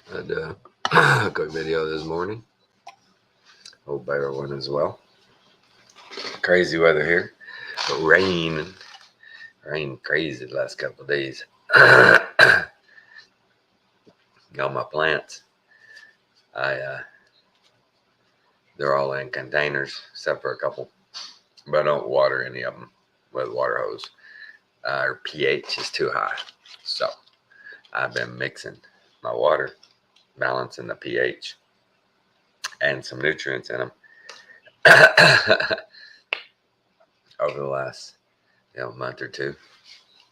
I had a quick video this morning. Hope everyone is well. Crazy weather here. Rain crazy the last couple of days. Got my plants. They're all in containers except for a couple, but I don't water any of them with a water hose. Our pH is too high, so I've been mixing my water, balancing the pH and some nutrients in them over the last month or two.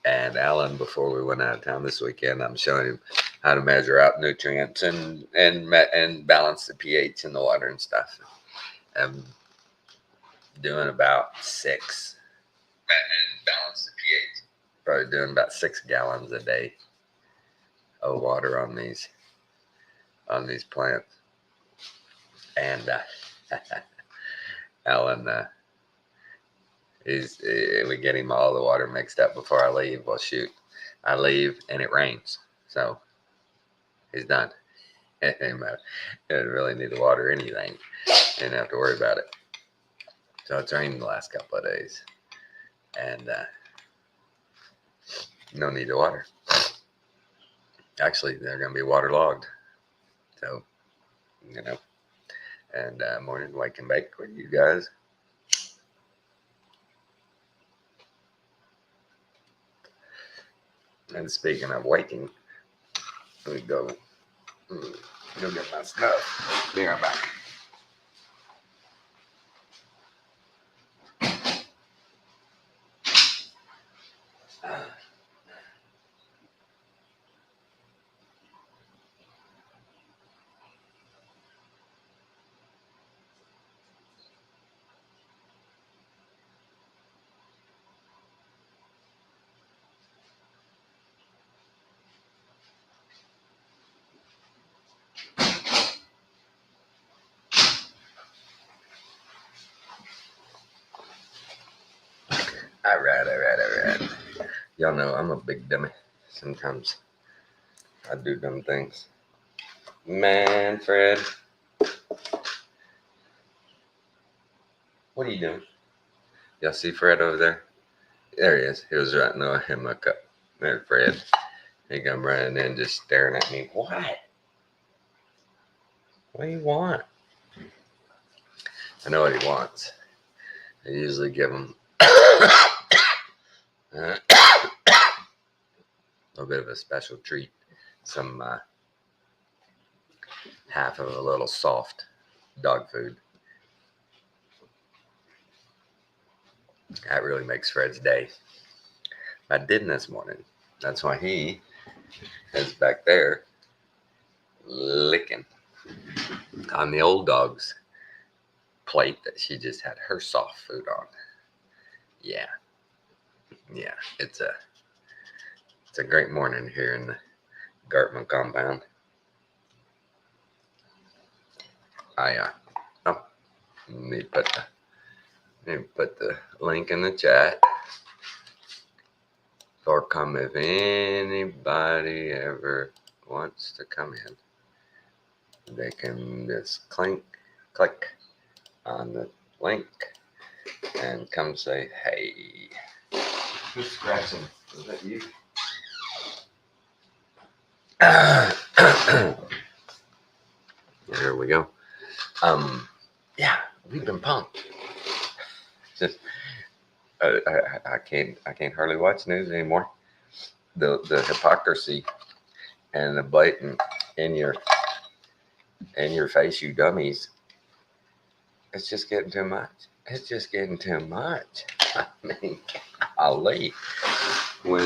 And Alan, before we went out of town this weekend, I'm showing him how to measure out nutrients and balance the pH in the water and stuff. I'm doing about 6 and balance the pH. Probably doing about 6 gallons a day of water on these plants. And Alan, we get him all the water mixed up before I leave. Well, shoot, I leave and it rains, so he's done. It didn't really need to water anything. Didn't have to worry about it. So it's rained the last couple of days, and no need to water. Actually, they're going to be waterlogged. So, and morning wake and bake with you guys. And speaking of waking, let me go get my stuff. Be right back. All right. Y'all know I'm a big dummy. Sometimes I do dumb things. Man, Fred. What are you doing? Y'all see Fred over there? There he is. He was right now in my cup. There's Fred. He come running in just staring at me. What? What do you want? I know what he wants. I usually give him a little bit of a special treat. Some half of a little soft dog food. That really makes Fred's day. I didn't this morning. That's why he is back there licking on the old dog's plate that she just had her soft food on. Yeah, it's a great morning here in the Gartman compound. Let me put the link in the chat. Or come if anybody ever wants to come in. They can just click on the link and come say hey. Who's scratching? Is that you? There we go. Yeah, we've been pumped. Just I can't hardly watch news anymore. The hypocrisy and the blatant in your face, you dummies. It's just getting too much. It's just getting too much. I mean, golly. When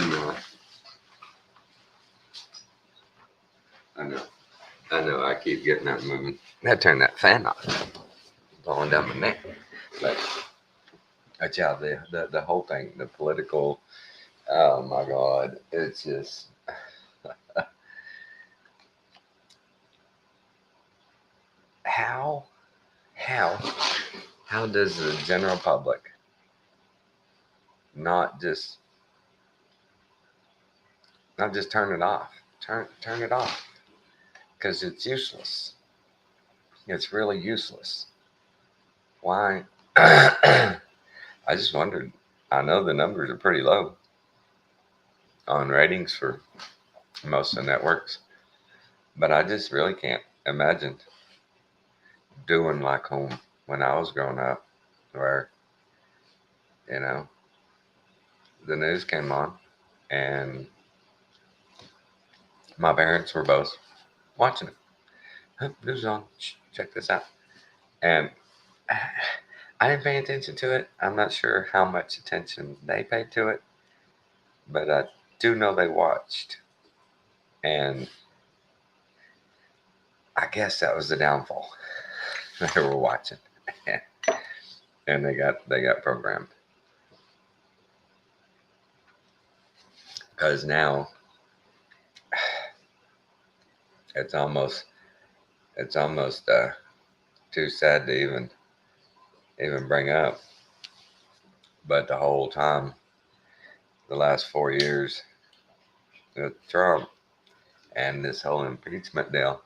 I know, I keep getting that moving. I gotta turn that fan off. Blowing down my neck. But yeah, the whole thing, the political. Oh my God, it's just. How does the general public not just turn it off? Turn it off. because it's useless. It's really useless. Why? I just wondered. I know the numbers are pretty low on ratings for most of the networks, but I just really can't imagine doing like home when I was growing up, where, you know, the news came on and my parents were both watching it. Huh, news on. Check this out. And I didn't pay attention to it. I'm not sure how much attention they paid to it, but I do know they watched. And I guess that was the downfall. They were watching. And they got programmed. Because now it's almost too sad to even bring up. But the whole time, the last 4 years with Trump and this whole impeachment deal,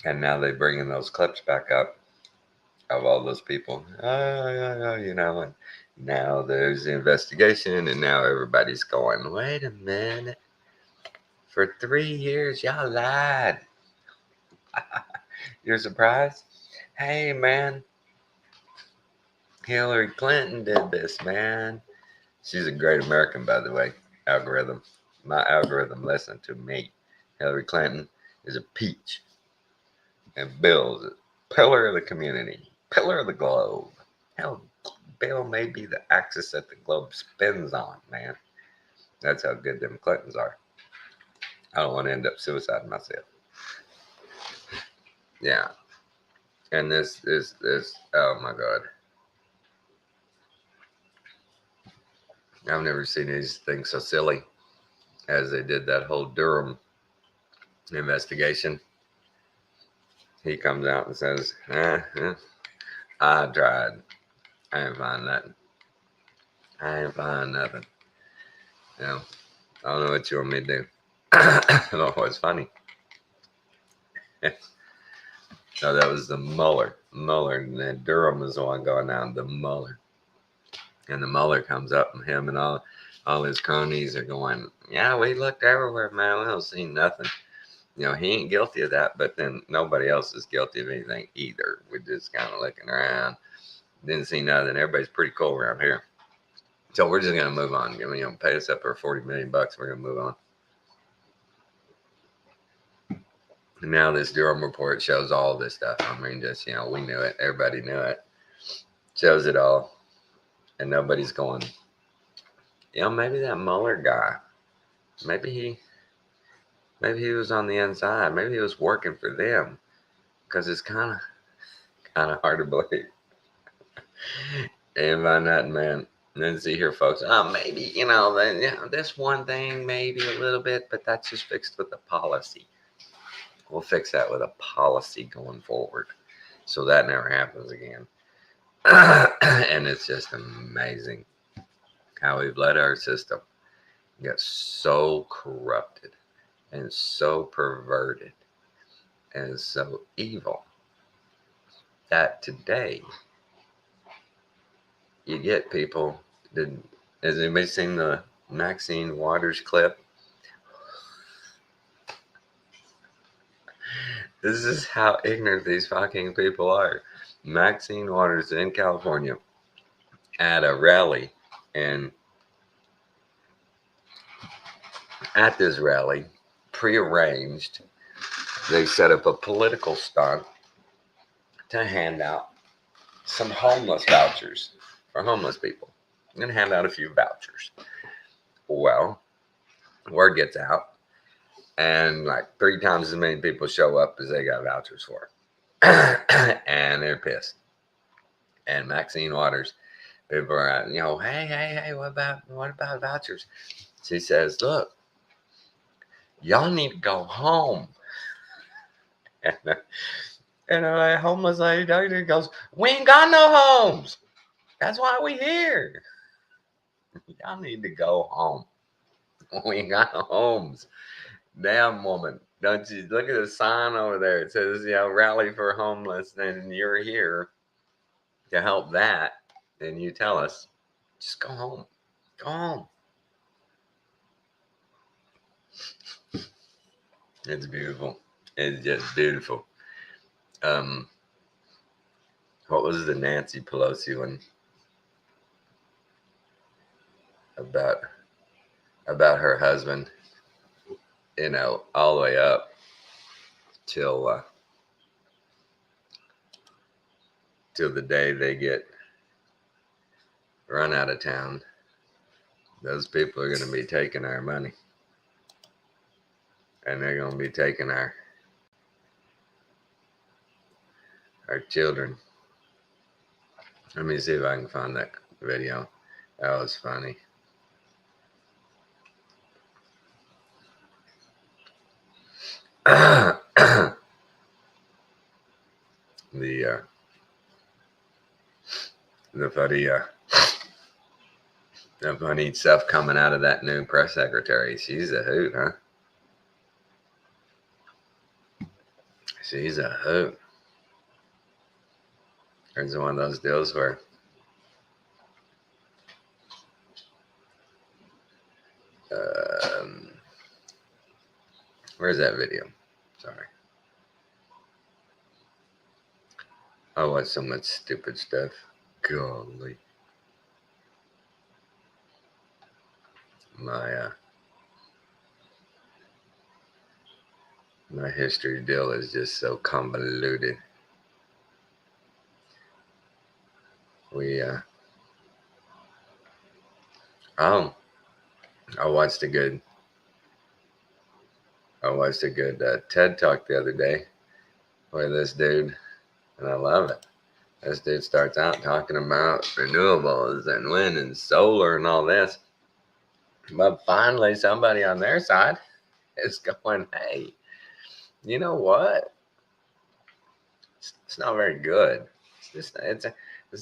and now they bringing those clips back up of all those people. And now there's the investigation, and now everybody's going, wait a minute. For 3 years, y'all lied. You're surprised? Hey, man. Hillary Clinton did this, man. She's a great American, by the way. Algorithm. My algorithm listened to me. Hillary Clinton is a peach. And Bill's a pillar of the community. Pillar of the globe. Hell, Bill may be the axis that the globe spins on, man. That's how good them Clintons are. I don't want to end up suiciding myself. Yeah. And this, oh my God. I've never seen anything so silly as they did that whole Durham investigation. He comes out and says, I tried. I ain't find nothing. I ain't find nothing. You know, I don't know what you want me to do. I don't know what's funny. No, that was the Mueller, and then Durham was the one going down the Mueller. And the Mueller comes up, and him and all his cronies are going, yeah, we looked everywhere, man. We don't see nothing. You know, he ain't guilty of that, but then nobody else is guilty of anything either. We're just kind of looking around. Didn't see nothing. Everybody's pretty cool around here. So we're just going to move on. Pay us up for $40 million. We're going to move on. And now this Durham report shows all this stuff. I mean, just, we knew it. Everybody knew it. Shows it all. And nobody's going, maybe that Mueller guy, maybe he was on the inside. Maybe he was working for them, because it's kind of hard to believe. And by that, man, and then see here, folks. Maybe this one thing, maybe a little bit, but that's just fixed with the policy. We'll fix that with a policy going forward, so that never happens again. And it's just amazing how we've let our system get so corrupted and so perverted and so evil that today you get people. Has anybody seen the Maxine Waters clip? This is how ignorant these fucking people are. Maxine Waters in California at a rally, and at this rally, prearranged, they set up a political stunt to hand out some homeless vouchers for homeless people. I'm going to hand out a few vouchers. Well, word gets out, and like 3 times as many people show up as they got vouchers for. And they're pissed. And Maxine Waters, people are, hey, what about vouchers? She says, look, y'all need to go home. And a homeless lady doctor goes, we ain't got no homes. That's why we here. Y'all need to go home. We ain't got no homes. Damn woman. Don't you look at the sign over there? It says, rally for homeless, and you're here to help that. And you tell us, just go home. Go home. It's beautiful. It's just beautiful. What was the Nancy Pelosi one about her husband? All the way up till the day they get run out of town. Those people are going to be taking our money, and they're going to be taking our children. Let me see if I can find that video. That was funny. The funny stuff coming out of that new press secretary. She's a hoot, huh? She's a hoot. There's one of those deals where where's that video? Sorry. I watch so much stupid stuff. Golly. My history deal is just so convoluted. I watched a good TED Talk the other day where this dude, and I love it. This dude starts out talking about renewables and wind and solar and all this. But finally, somebody on their side is going, hey, you know what? It's not very good. It's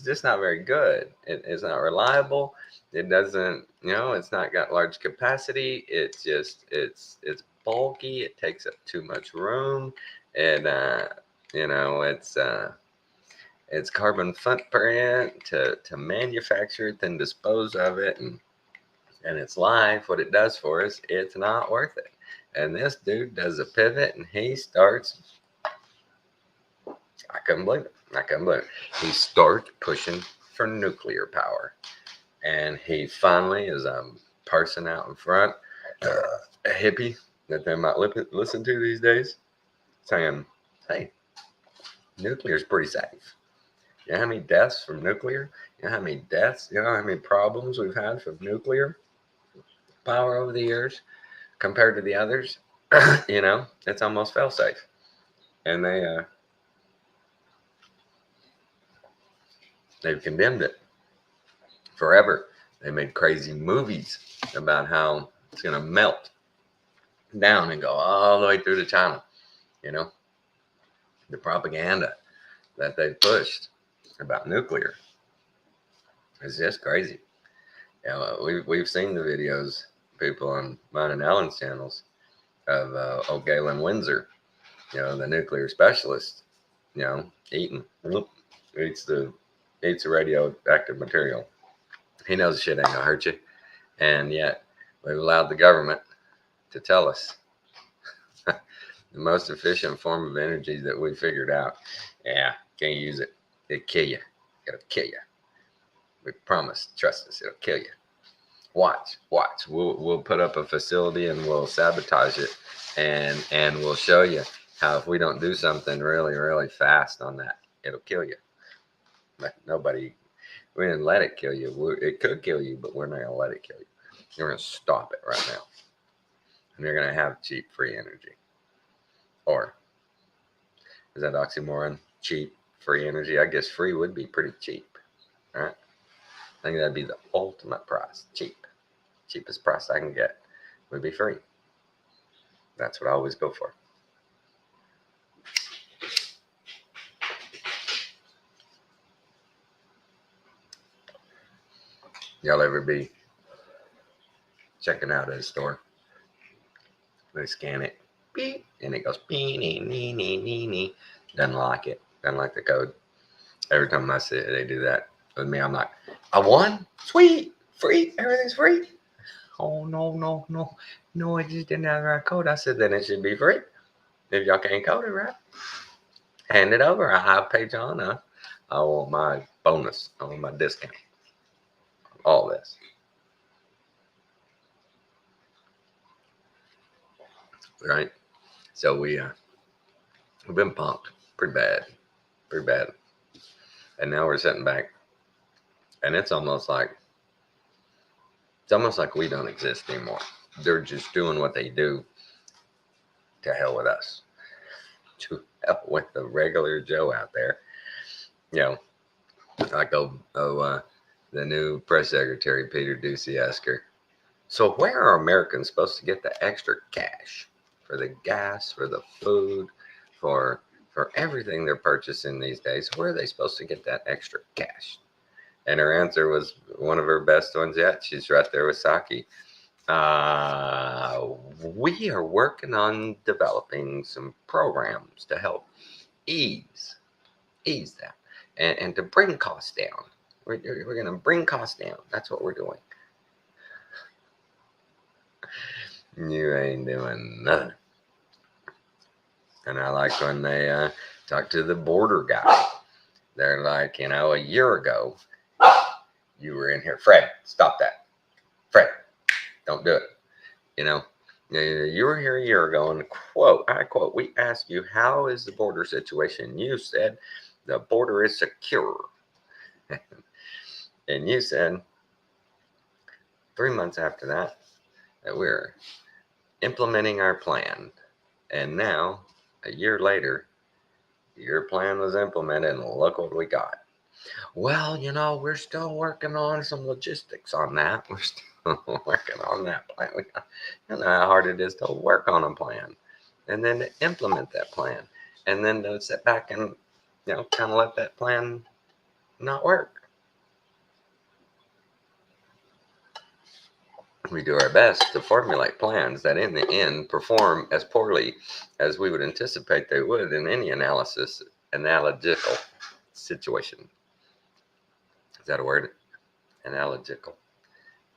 just not very good. It's not reliable. It doesn't, it's not got large capacity. It's bulky. It takes up too much room. And, it's carbon footprint to manufacture it, then dispose of it. And its life, what it does for us, it's not worth it. And this dude does a pivot and he starts, I couldn't believe it. He starts pushing for nuclear power. And he finally, as I'm parsing out in front, a hippie that they might listen to these days, saying, hey, nuclear is pretty safe. You know how many deaths from nuclear? You know how many deaths, how many problems we've had from nuclear power over the years compared to the others? It's almost fail safe. And they've condemned it forever. They made crazy movies about how it's going to melt down and go all the way through to China. The propaganda that they pushed about nuclear is just crazy. We've seen the videos, people on mine and Ellen's channels, of Galen Windsor, the nuclear specialist, eats the radioactive material. He knows shit ain't gonna hurt you, and yet we've allowed the government to tell us the most efficient form of energy that we figured out. Yeah, can't use it. It'll kill you. It'll kill you. We promise. Trust us. It'll kill you. Watch. We'll put up a facility and we'll sabotage it, and we'll show you how if we don't do something really, really fast on that, it'll kill you. But we didn't let it kill you. It could kill you, but we're not going to let it kill you. We're going to stop it right now. And you're going to have cheap, free energy. Or, is that oxymoron? Cheap, free energy? I guess free would be pretty cheap. All right? I think that'd be the ultimate price. Cheap. Cheapest price I can get would be free. That's what I always go for. Y'all ever be checking out at a store? They scan it. beep, and it goes beep, nee, nee, nee, nee, nee. Doesn't like it. Doesn't like the code. Every time I see it, they do that with me. I'm like, I won? Sweet. Free. Everything's free. Oh, no, it just didn't have the right code. I said, then it should be free. If y'all can't code it right, hand it over. I pay John. I want my bonus. I want my discount. All this. Right? So we've been punked pretty bad. And now we're sitting back, and it's almost like we don't exist anymore. They're just doing what they do. To hell with us. To hell with the regular Joe out there. You know, like the new press secretary, Peter Ducey, asked her, so where are Americans supposed to get the extra cash for the gas, for the food, for everything they're purchasing these days? Where are they supposed to get that extra cash? And her answer was one of her best ones yet. She's right there with Psaki. We are working on developing some programs to help ease that and to bring costs down. We're going to bring costs down. That's what we're doing. You ain't doing nothing. And I like when they talk to the border guy. They're like, a year ago, you were in here. Fred, stop that. Fred, don't do it. You were here a year ago, and I quote, we asked you, how is the border situation? You said, the border is secure. And you said, 3 months after that we're implementing our plan. And now, a year later, your plan was implemented, and look what we got. Well, we're still working on some logistics on that. We're still working on that plan. You know how hard it is to work on a plan and then to implement that plan and then to sit back and, kind of let that plan not work. We do our best to formulate plans that in the end perform as poorly as we would anticipate they would in any analogical situation. Is that a word? Analogical.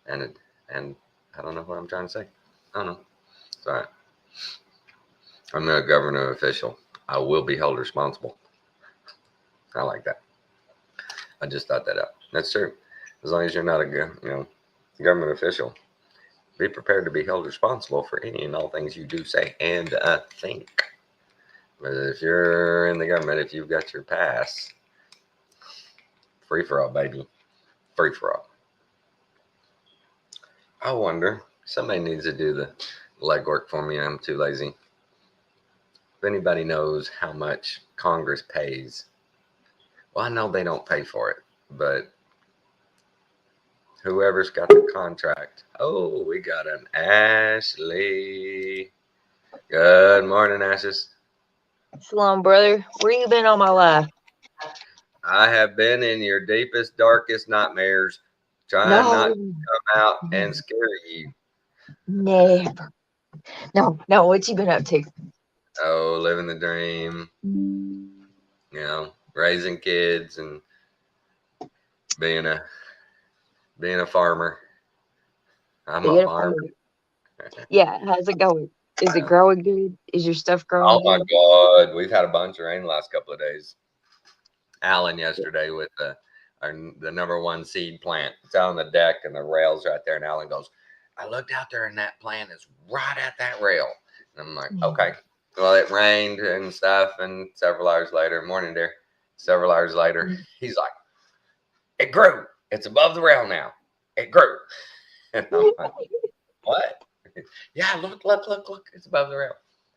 And I don't know what I'm trying to say. I don't know. It's all right. I'm not a government official. I will be held responsible. I like that. I just thought that up. That's true. As long as you're not a government official, be prepared to be held responsible for any and all things you do, say, and think. But if you're in the government, if you've got your pass, free for all, baby. Free for all. I wonder, somebody needs to do the legwork for me. I'm too lazy. If anybody knows how much Congress pays, well, I know they don't pay for it, but whoever's got the contract. Oh, we got an Ashley. Good morning, Ashes. Shalom, brother. Where you been all my life? I have been in your deepest, darkest nightmares, trying not to come out and scare you. Never. No, what you been up to? Oh, living the dream. Raising kids and being a farmer. I'm a farmer. Yeah, how's it going? Is it growing good? Is your stuff growing good? Oh my God, we've had a bunch of rain the last couple of days. Alan yesterday with the number one seed plant. It's out on the deck and the rail's right there. And Alan goes, I looked out there and that plant is right at that rail. And I'm like, okay. Well, it rained and stuff. And several hours later, morning dear, several hours later, he's like, it grew. It's above the rail now. It grew. And I'm like, what? Yeah, look. It's above the rail.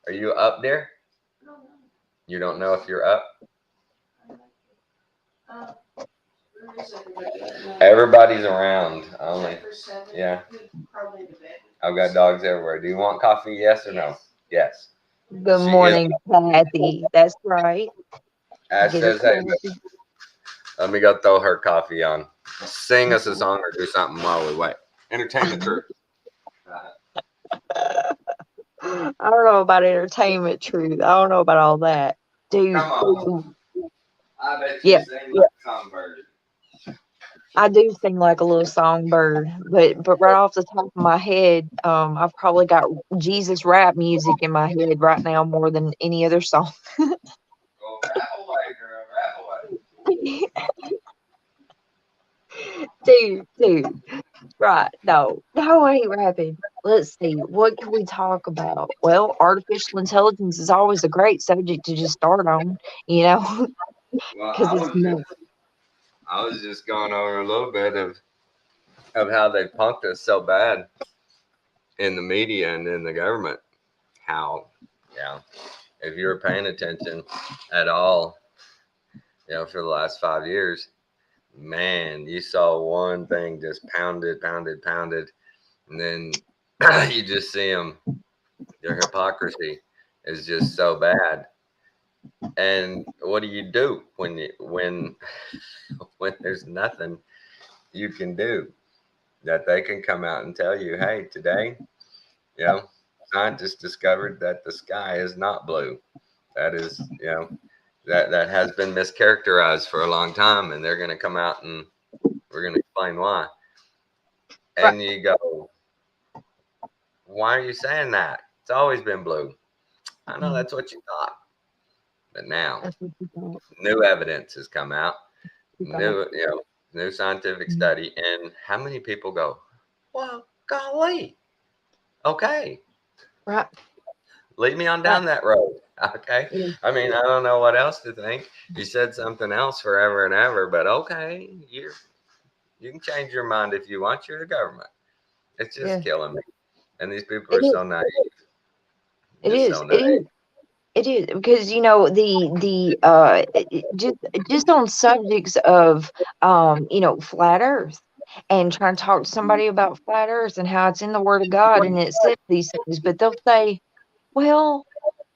Are you up there? You don't know if you're up? Everybody's around. Only, yeah. I've got dogs everywhere. Do you want coffee? Yes or no? Yes. Good morning, Kathy. That's right. Ash says, hey, let me go throw her coffee on. Sing us a song or do something while we wait. Entertain the crew. I don't know about entertainment truth. I don't know about all that. Dude, Come on. I bet you yeah, sing like a songbird. I do sing like a little songbird, but right off the top of my head, I've probably got Jesus rap music in my head right now more than any other song. Well, rap away, girl. Rap away. Dude. Right. No, I ain't rapping. Let's see. What can we talk about? Well, artificial intelligence is always a great subject to just start on, Well, because it's no. I was just going over a little bit of how they punked us so bad in the media and in the government. How, yeah, if you were paying attention at all, for the last 5 years, man, you saw one thing just pounded, and then you just see them. Their hypocrisy is just so bad. And what do you do when when there's nothing you can do that they can come out and tell you, hey, today, scientists discovered that the sky is not blue. That is, that has been mischaracterized for a long time, and they're going to come out and we're going to explain why. Right. And you go, why are you saying that? It's always been blue. I know that's what you thought, but now That's what you thought. new evidence has come out, You thought. new scientific study, and how many people go, well, golly, okay, Right. lead me on Right. down that road. Okay. Yeah. I mean, I don't know what else to think. You said something else forever and ever, but okay, you can change your mind if you want. You're the government. It's just Yeah. killing me. And these people are It is. so naive. It Just is. so It naive. is. It is because just on subjects of flat Earth and trying to talk to somebody about flat Earth and how it's in the Word of God and it says these things, but they'll say, well,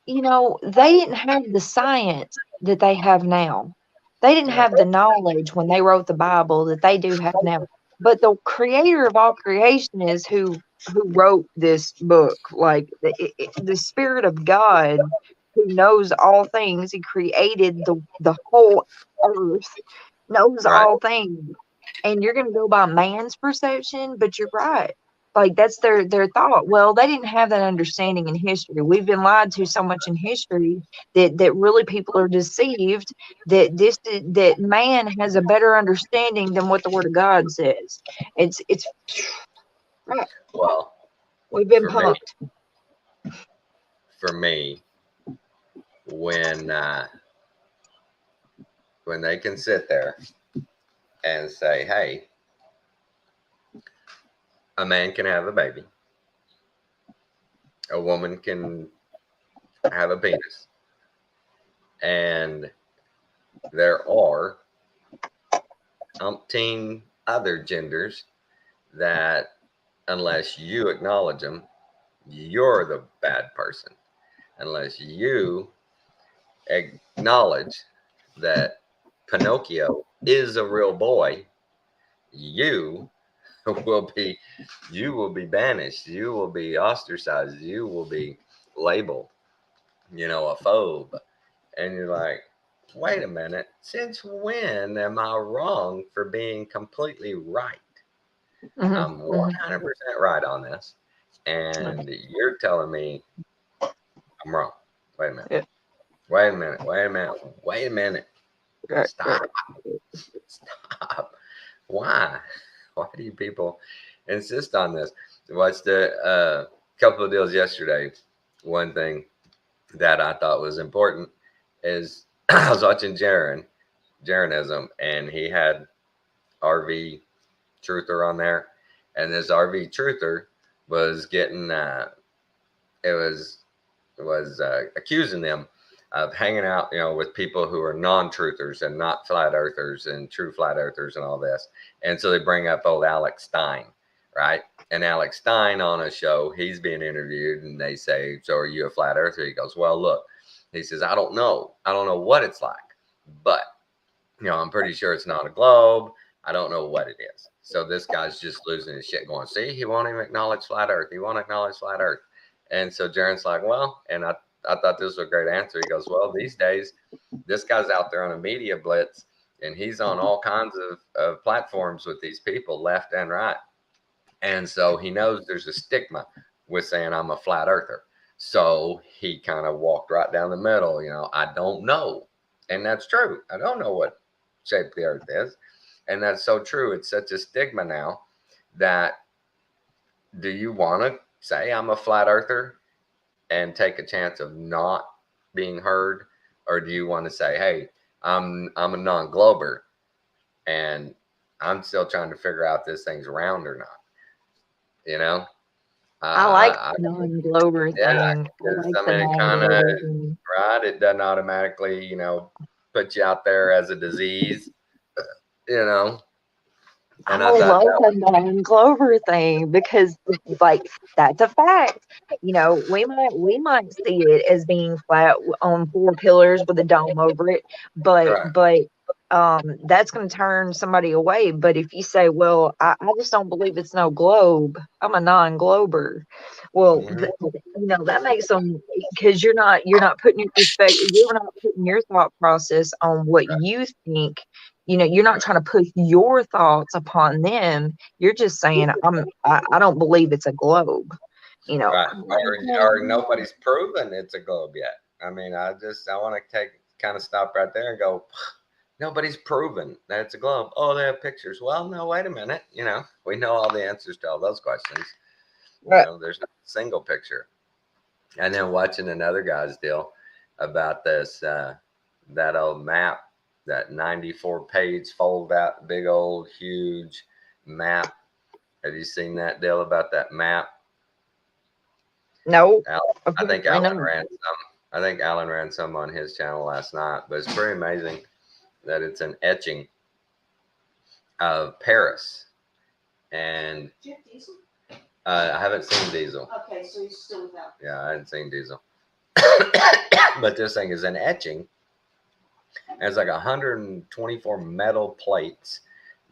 they didn't have the science that they have now. They didn't Right. have the knowledge when they wrote the Bible that they do have now. But the creator of all creation is who wrote this book. Like the Spirit of God who knows all things. He created the whole earth, knows Right. all things. And you're gonna go by man's perception, but you're right. Like that's their thought. Well, they didn't have that understanding in history. We've been lied to so much in history that really people are deceived that man has a better understanding than what the Word of God says. It's right. Well, We've been for me, punked. for me, when when they can sit there and say, hey, a man can have a baby, a woman can have a penis, and there are umpteen other genders that, unless you acknowledge them, you're the bad person. Unless you acknowledge that Pinocchio is a real boy, you will be banished. You will be ostracized. You will be labeled, a phobe. And you're like, wait a minute, since when am I wrong for being completely right? Mm-hmm, I'm mm-hmm. 100% right on this. And you're telling me I'm wrong. Wait a minute. Yeah. Wait a minute. Wait a minute. Wait a minute. Right, right. Stop. Stop. Why? Why do you people insist on this? I watched a couple of deals yesterday. One thing that I thought was important is I was watching Jaronism, and he had RV Truther on there, and this RV Truther was getting it was accusing them of hanging out, with people who are non-truthers and not flat earthers and true flat earthers and all this. And so they bring up old Alex Stein, right? And Alex Stein on a show, he's being interviewed, and they say, "So are you a flat earther?" He goes, "Well, look," he says, I don't know what it's like, but I'm pretty sure it's not a globe. I don't know what it is." So this guy's just losing his shit, going, "See, he won't even acknowledge flat Earth. He won't acknowledge flat Earth." And so Jaren's like, well, and I thought this was a great answer. He goes, well, these days, this guy's out there on a media blitz, and he's on all kinds of platforms with these people left and right. And so he knows there's a stigma with saying I'm a flat earther. So he kind of walked right down the middle. I don't know. And that's true. I don't know what shape the earth is. And that's so true. It's such a stigma now that do you want to say I'm a flat earther and take a chance of not being heard? Or do you want to say, hey, I'm a non-glober and I'm still trying to figure out if this thing's round or not? You know? I like I the non-glober yeah, thing. I because like I the mean, it kind of non-glober thing. right. It doesn't automatically, put you out there as a disease, you know. And I I thought love that the non-glober thing because, like, that's a fact. We might see it as being flat on four pillars with a dome over it, was but right. that's going to turn somebody away. But if you say, "Well, I just don't believe it's no globe. I'm a non-glober," well, that makes them, because you're not putting your perspective, you're not putting your thought process on what you think. You're not trying to push your thoughts upon them. You're just saying, I don't believe it's a globe. Right. I'm like, Or nobody's proven it's a globe yet. I mean, I want to kind of stop right there and go, nobody's proven that it's a globe. Oh, they have pictures. Well, no, wait a minute. We know all the answers to all those questions. right. There's not a single picture. And then watching another guy's deal about this, that old map, that 94-page fold out, big old huge map. Have you seen that deal about that map? No, I think I Alan know. ran some. I think Alan ran some on his channel last night, but it's pretty amazing that it's an etching of Paris. And I haven't seen Diesel. Okay, so he's still without. Yeah, I hadn't seen Diesel. But this thing is an etching. It's like 124 metal plates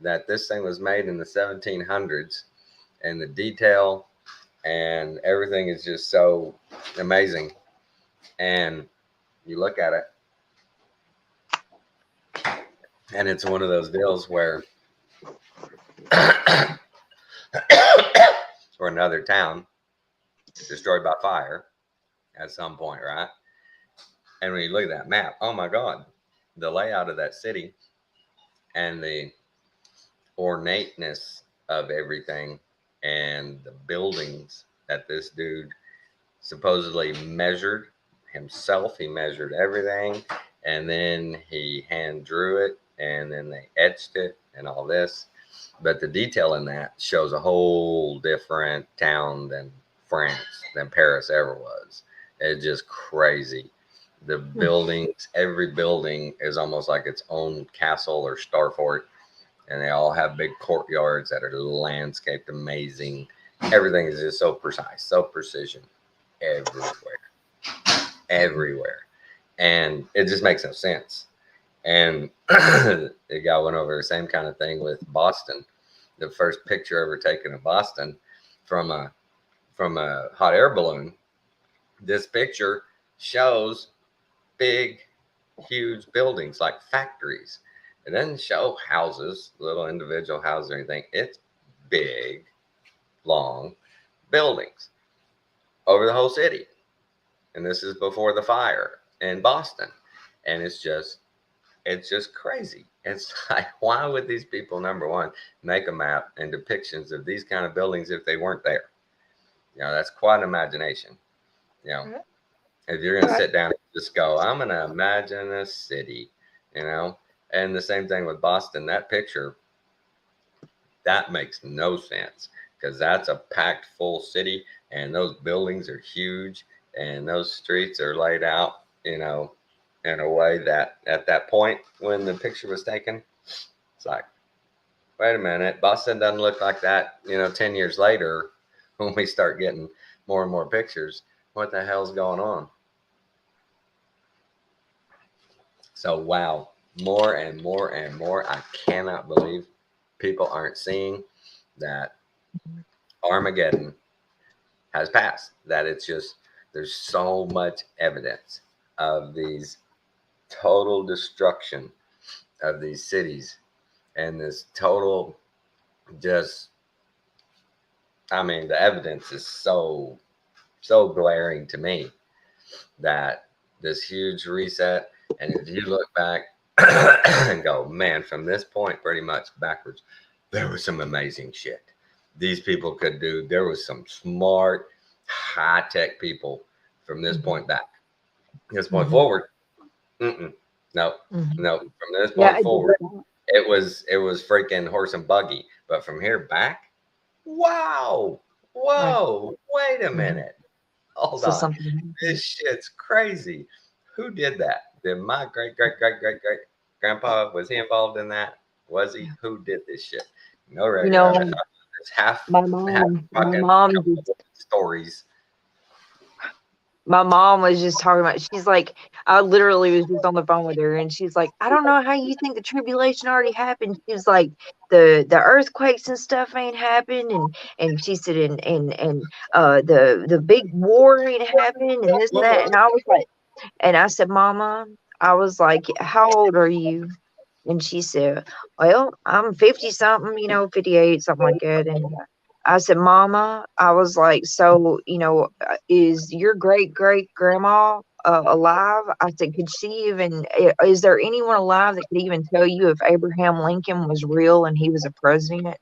that this thing was made in the 1700s, and the detail and everything is just so amazing. And you look at it, and it's one of those deals where or another town destroyed by fire at some point, right? And when you look at that map, oh my God, the layout of that city and the ornateness of everything and the buildings that this dude supposedly measured himself. He measured everything, and then he hand drew it, and then they etched it and all this. But the detail in that shows a whole different town than France, than Paris ever was. It's just crazy. The buildings, every building is almost like its own castle or star fort, and they all have big courtyards that are landscaped amazing. Everything is just so precise, so precision everywhere. And it just makes no sense. And the guy went over the same kind of thing with Boston. The first picture ever taken of Boston from a hot air balloon. This picture shows big, huge buildings like factories. It doesn't show houses, little individual houses or anything. It's big, long buildings over the whole city. And this is before the fire in Boston. And it's just crazy. It's like, why would these people, number one, make a map and depictions of these kind of buildings if they weren't there? That's quite an imagination. If you're going to sit down and just go, I'm going to imagine a city, and the same thing with Boston, that picture, that makes no sense because that's a packed full city and those buildings are huge and those streets are laid out, in a way that at that point when the picture was taken, it's like, wait a minute, Boston doesn't look like that, 10 years later when we start getting more and more pictures. What the hell's going on? So, wow, more and more and more. I cannot believe people aren't seeing that Armageddon has passed. That it's just, there's so much evidence of these total destruction of these cities and this total just, I mean, the evidence is so glaring to me that this huge reset. And if you look back and go, man, from this point pretty much backwards, there was some amazing shit these people could do. There was some smart, high-tech people from this point back. This point forward, no, no. From this point forward, it was freaking horse and buggy. But from here back, wow, whoa, wait a minute. Hold on. This shit's crazy. Who did that? Did my great grandpa, was he involved in that? Was he? Who did this shit? No record of it. It's half my mom stories. My mom was just talking about, she's like, I literally was just on the phone with her, and she's like, I don't know how you think the tribulation already happened. She was like, the earthquakes and stuff ain't happened, and she said, and the big war ain't happened, and this and that. And I was like, and I said, Mama, I was like, how old are you? And she said, well, I'm 50 something, 58, something like that. And I said, Mama, I was like, so, is your great grandma alive? I said, could she even, is there anyone alive that could even tell you if Abraham Lincoln was real and he was a president?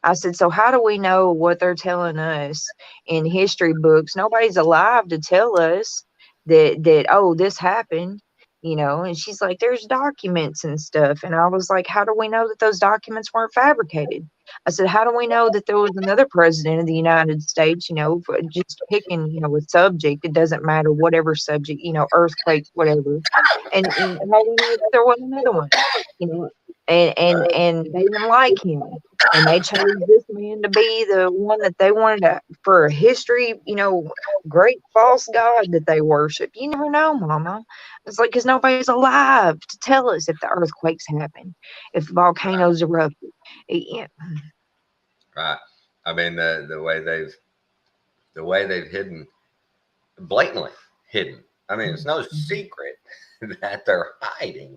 I said, so how do we know what they're telling us in history books? Nobody's alive to tell us that oh, this happened, and she's like, there's documents and stuff. And I was like, how do we know that those documents weren't fabricated? I said, how do we know that there was another president of the United States, for just picking, a subject? It doesn't matter, whatever subject, earthquakes, whatever. And how do we know that there was another one, and they didn't like him. And they chose this man to be the one that they wanted for a history, great false god that they worship. You never know, Mama. It's like, because nobody's alive to tell us if the earthquakes happen, if volcanoes erupt. Yeah. Right. I mean, the way they've hidden, blatantly hidden. I mean, it's no secret that they're hiding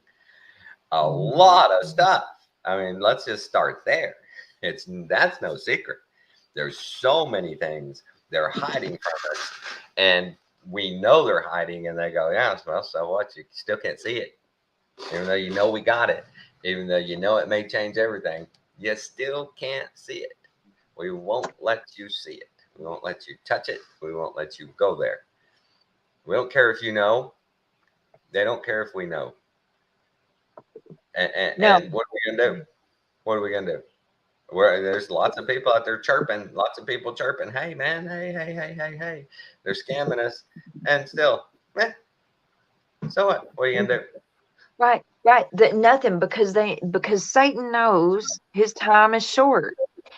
a lot of stuff. I mean, let's just start there. That's no secret. There's so many things they're hiding from us, and we know they're hiding. And they go, yeah, well, so what? You still can't see it, even though we got it, even though it may change everything. You still can't see it. We won't let you see it. We won't let you touch it. We won't let you go there. We don't care if you know. They don't care if we know. And what are we gonna do? What are we gonna do? There's lots of people out there chirping, hey man, hey, they're scamming us, and still, so what are you gonna do? Right, nothing, because Satan knows his time is short,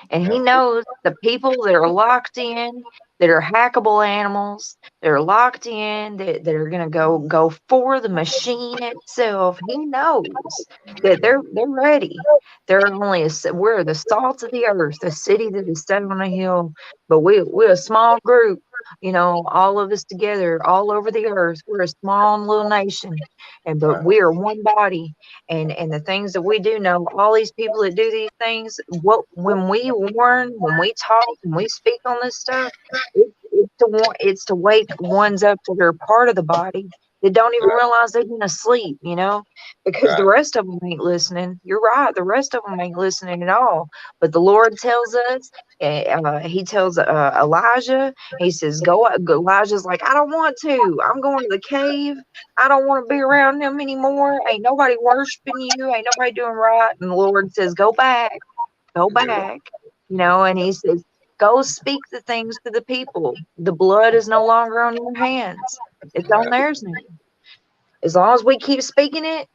and he knows the people that are locked in, that are hackable animals, that are locked in, that are gonna go for the machine itself. He knows that they're ready. We're the salt of the earth, the city that is set on a hill, but we're a small group, all of us together, all over the earth. We're a small little nation, but we are one body. And the things that we do know, all these people that do these things, when we warn, when we talk, when we speak on this stuff, it's to wake ones up that are part of the body that don't even realize they've been asleep, because the rest of them ain't listening. You're right. The rest of them ain't listening at all. But the Lord tells us, he tells Elijah, he says, go. Elijah's like, I don't want to. I'm going to the cave. I don't want to be around them anymore. Ain't nobody worshiping you. Ain't nobody doing right. And the Lord says, go back. And he says, go speak the things to the people. The blood is no longer on your hands. It's on theirs now. As long as we keep speaking it,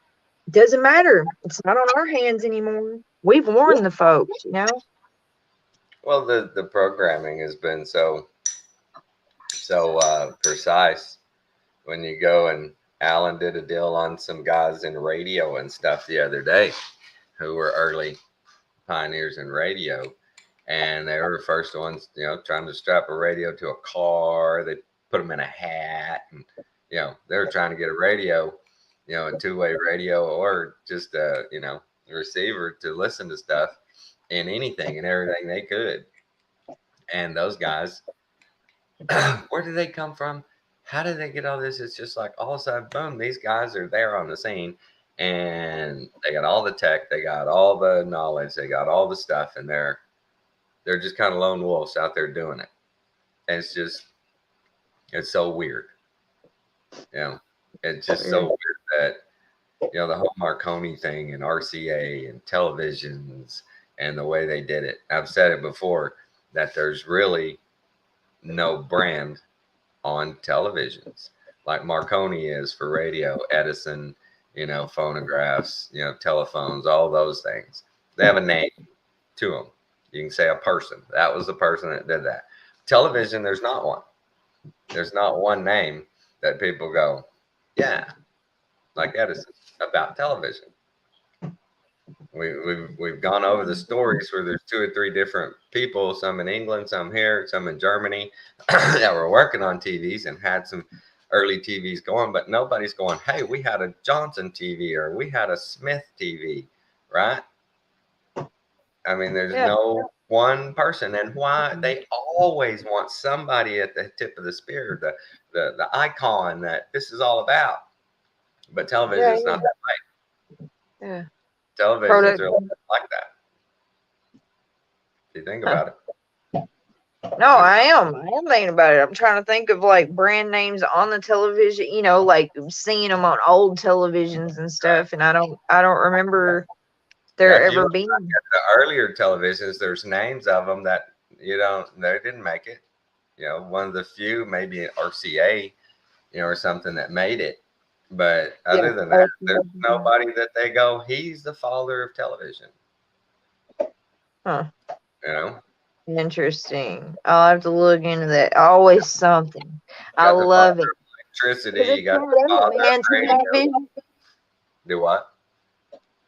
doesn't matter. It's not on our hands anymore. We've warned the folks, Well, the programming has been so precise. When you go, and Alan did a deal on some guys in radio and stuff the other day who were early pioneers in radio, and they were the first ones, you know, trying to strap a radio to a car. They put them in a hat, and you know, they were trying to get a radio, you know, a two-way radio, or just a, you know, a receiver to listen to stuff and anything and everything they could. And those guys, where did they come from? How did they get all this? It's just like all of a sudden, boom, these guys are there on the scene, and they got all the tech, they got all the knowledge, they got all the stuff, and they're just kind of lone wolves out there doing it. And it's just, it's so weird. You know, it's just so weird that, you know, the whole Marconi thing and RCA and televisions and the way they did it. I've said it before that there's really no brand on televisions like Marconi is for radio, Edison, you know, phonographs, you know, telephones, all those things. They have a name to them. You can say a person. That was the person that did that. Television, there's not one. There's not one name that people go, yeah, like Edison, about television. We've gone over the stories where there's 2 or 3 different people, some in England, some here, some in Germany, that were working on TVs and had some early TVs going, but nobody's going, hey, we had a Johnson TV or we had a Smith TV, right? I mean, there's no one person, and why they always want somebody at the tip of the spear, the icon that this is all about. But television is not that way. Yeah. Televisions are like that. Do you think about it? No, I am thinking about it. I'm trying to think of like brand names on the television, you know, like seeing them on old televisions and stuff, and I don't remember there ever being. The earlier televisions, there's names of them that you don't, they didn't make it. You know, one of the few, maybe RCA, you know, or something that made it. But other than that, there's nobody that they go, he's the father of television. Huh. You know? Interesting. I'll have to look into that. Always something. I love it. Electricity, you got the father of radio. Do what?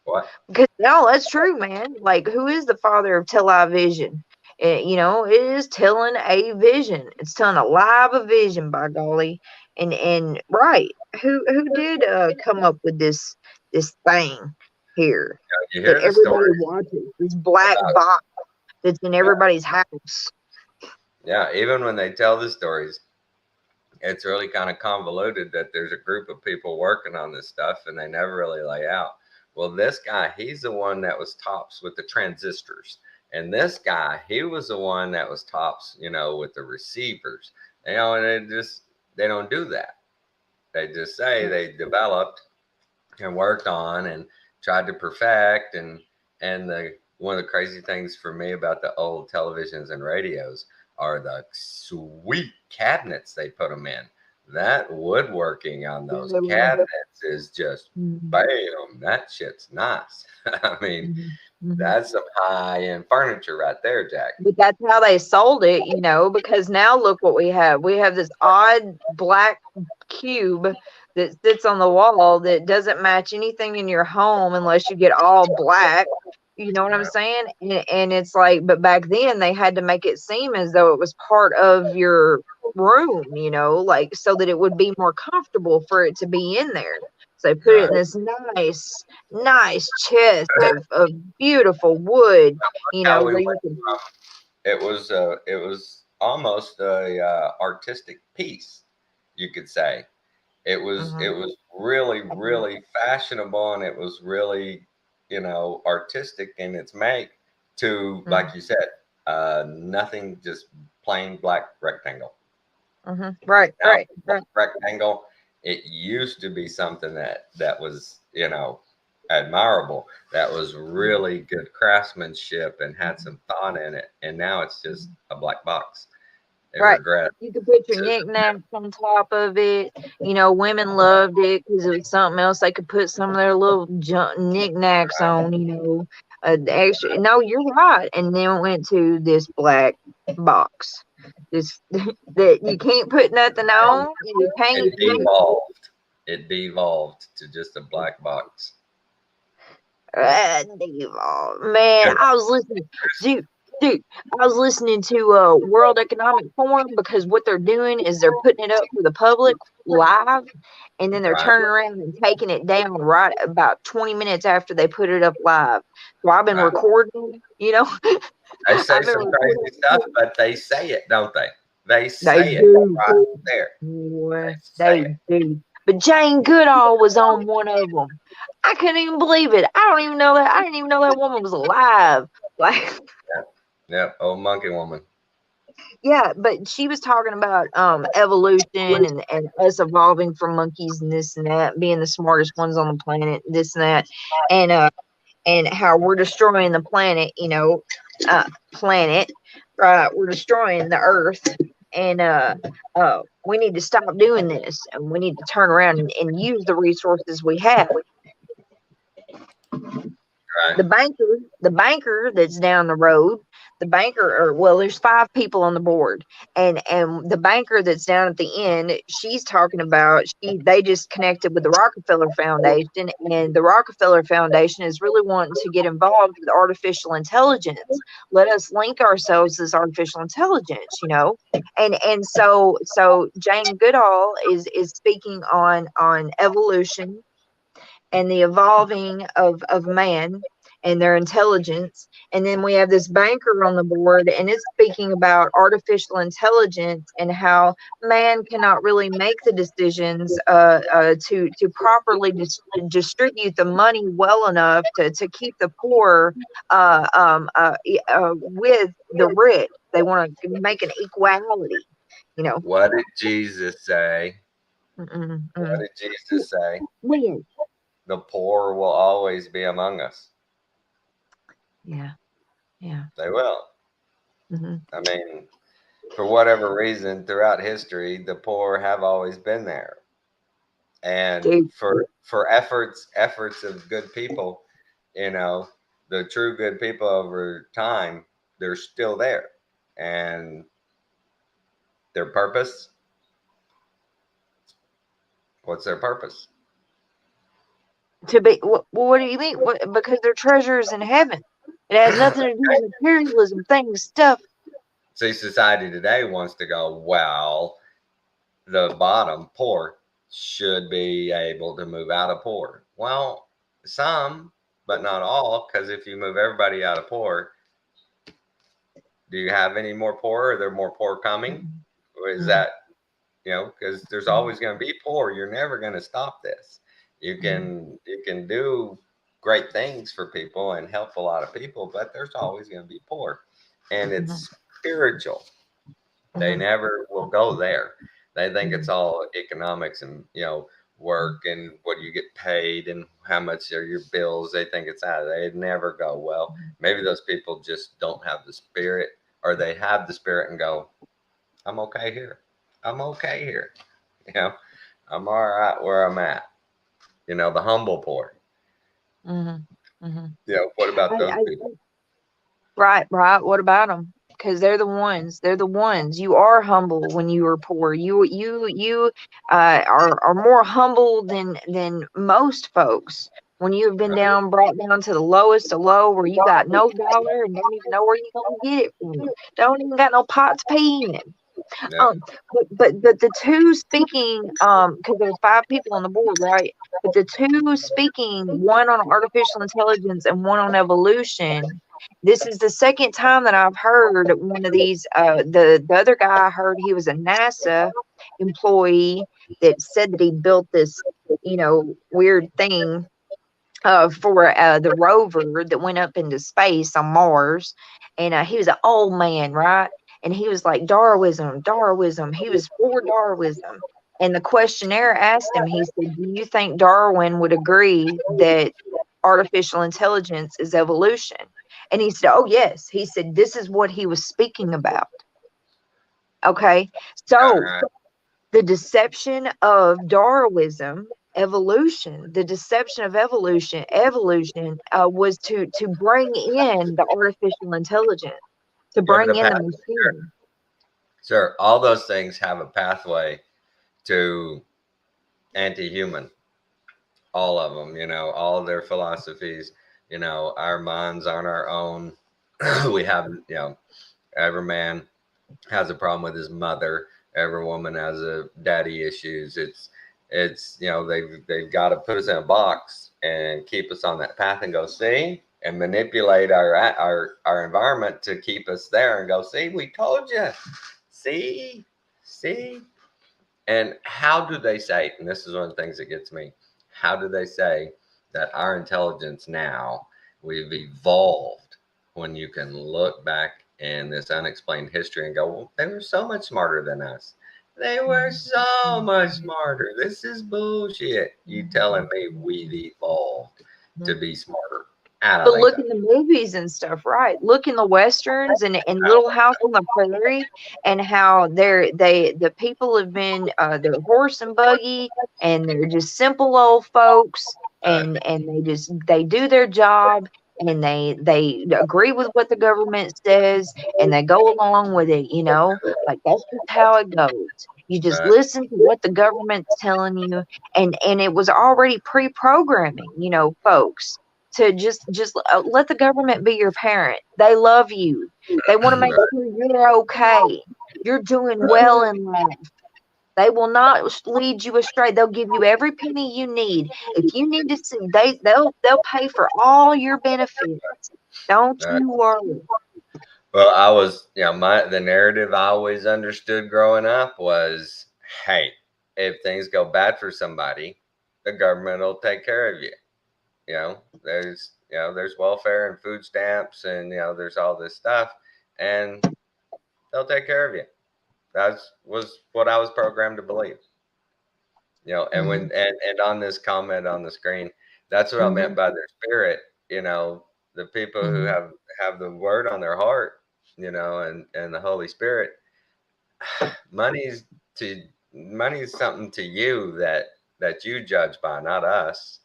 What? Because no, that's true, man. Like, who is the father of television? You know, it is telling a vision. It's telling a live vision, by golly. And right, who did come up with this thing here that everybody watches? This black box that's in everybody's house. Yeah, even when they tell the stories, it's really kind of convoluted that there's a group of people working on this stuff and they never really lay out. Well, this guy, he's the one that was tops with the transistors. And this guy, he was the one that was tops, you know, with the receivers. You know, and they don't do that. They just say they developed and worked on and tried to perfect. And one of the crazy things for me about the old televisions and radios are the sweet cabinets they put them in. That woodworking on those cabinets is just bam. That shit's nice. I mean, that's some high-end furniture right there, Jack. But that's how they sold it, you know, because now look what we have. We have this odd black cube that sits on the wall that doesn't match anything in your home unless you get all black. You know what I'm saying? And it's like, but back then they had to make it seem as though it was part of your room, you know, like so that it would be more comfortable for it to be in there. So they put it in this nice chest of beautiful wood, you know. It was almost a artistic piece, you could say. It was really fashionable, and it was really, you know, artistic in its make to, like you said, nothing, just plain black rectangle. Right. Rectangle. It used to be something that was, you know, admirable. That was really good craftsmanship and had some thought in it. And now it's just a black box. You could put your knickknacks on top of it. You know, women loved it because it was something else they could put some of their little knickknacks on, you know, extra. No, you're right. And then it went to this black box. This that you can't put nothing on. You can't. It devolved to just a black box. Man, I was listening. Dude, Dude, I was listening to World Economic Forum because what they're doing is they're putting it up for the public live, and then they're Right. turning around and taking it down right about 20 minutes after they put it up live. So I've been Right. recording, you know. They say I've been some recording. crazy stuff, but they say it, don't they? They They say it do. right there. Boy, They say they it. do. But Jane Goodall was on one of them. I couldn't even believe it. I don't even know that. I didn't even know that woman was alive. Like, Yep. Old monkey woman. yeah, but she was talking about evolution and us evolving from monkeys and this and that, being the smartest ones on the planet, this and that, and how we're destroying the planet, planet, right? We're destroying the earth, and we need to stop doing this, and we need to turn around and use the resources we have. Right. The banker that's down the road, the banker, or well, there's 5 people on the board, and the banker that's down at the end, she's talking about they just connected with the Rockefeller Foundation, and the Rockefeller Foundation is really wanting to get involved with artificial intelligence. Let us link ourselves as artificial intelligence, and so Jane Goodall is speaking on evolution and the evolving of man and their intelligence. And then we have this banker on the board, and it's speaking about artificial intelligence and how man cannot really make the decisions to properly distribute the money well enough to keep the poor with the rich. They want to make an equality. What did Jesus say? Mm-mm, What did Jesus say? Weird. The poor will always be among us. Yeah. Yeah. They will. Mm-hmm. I mean, for whatever reason, throughout history, the poor have always been there. And Dude. for efforts of good people, the true good people over time, they're still there. And their purpose, what's their purpose? To be what do you mean? Because their treasure is in heaven. It has nothing to do with materialism, things, stuff. See, society today wants to go, well, the bottom poor should be able to move out of poor. Well, some, but not all, because if you move everybody out of poor, do you have any more poor? Are there more poor coming? Or is that, because there's always going to be poor. You're never going to stop this. You can do great things for people and help a lot of people, but there's always going to be poor. And it's spiritual. They never will go there. They think it's all economics and work and what you get paid and how much are your bills. They think it's that. They never go, well, maybe those people just don't have the spirit, or they have the spirit and go, I'm okay here. I'm okay here. You know, I'm all right where I'm at. The humble poor. What about those people? Right. What about them? Because they're the ones. They're the ones. You are humble when you are poor. You are more humble than most folks. When you have been brought down to the lowest of low, where you got no dollar and don't even know where you're gonna get it from. Don't even got no pot to pee in. Yeah. But the two speaking, because there's 5 people on the board, right? But the two speaking, one on artificial intelligence and one on evolution. This is the second time that I've heard one of these. The other guy, I heard he was a NASA employee that said that he built this, weird thing for the rover that went up into space on Mars. And he was an old man, right? And he was like, Darwinism. He was for Darwinism. And the questionnaire asked him, he said, do you think Darwin would agree that artificial intelligence is evolution? And he said, oh, yes. He said, this is what he was speaking about. Okay. So the deception of Darwinism, the deception of evolution was to bring in the artificial intelligence, to bring in the machine. Sure. All those things have a pathway to anti-human. All of them, all of their philosophies, our minds aren't our own. We have, every man has a problem with his mother. Every woman has a daddy issues. It's they've got to put us in a box and keep us on that path and go see and manipulate our environment to keep us there and go see. We told you, see. And how do they say? And this is one of the things that gets me. How do they say that our intelligence now we've evolved when you can look back in this unexplained history and go, well, they were so much smarter than us. They were so much smarter. This is bullshit. You telling me we've evolved to be smarter? I don't But think look so. in the movies and stuff, right? Look in the westerns and Little House on the Prairie, and how the people have been they're horse and buggy, and they're just simple old folks, and they do their job, and they agree with what the government says, and they go along with it. Like that's just how it goes. You just Right. listen to what the government's telling you, and it was already pre-programming, folks, to just let the government be your parent. They love you. They want to make Right. sure you're okay. You're doing Right. well in life. They will not lead you astray. They'll give you every penny you need. If you need to see, they'll pay for all your benefits. Don't Right. you worry. Well, I was, the narrative I always understood growing up was, hey, if things go bad for somebody, the government will take care of you. There's welfare and food stamps, and there's all this stuff, and they'll take care of you. That was what I was programmed to believe. And when Mm-hmm. and on this comment on the screen, that's what I Mm-hmm. meant by their spirit. The people who Mm-hmm. have the word on their heart, and the Holy Spirit. money's to money's something to you that you judge by, not us.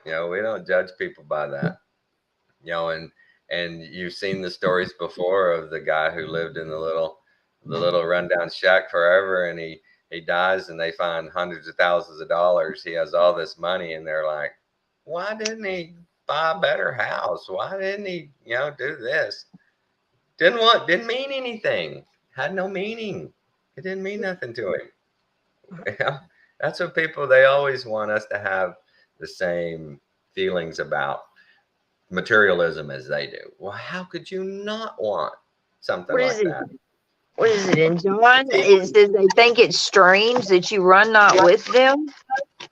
We don't judge people by that. And you've seen the stories before of the guy who lived in the little rundown shack forever, and he dies and they find hundreds of thousands of dollars. He has all this money, and they're like, why didn't he buy a better house? Why didn't he do this? Didn't mean anything. Had no meaning. It didn't mean nothing to him. Yeah, that's what people, they always want us to have the same feelings about materialism as they do. Well, how could you not want something What is like it? that? What is it in John? It says they think it's strange that you run not with them.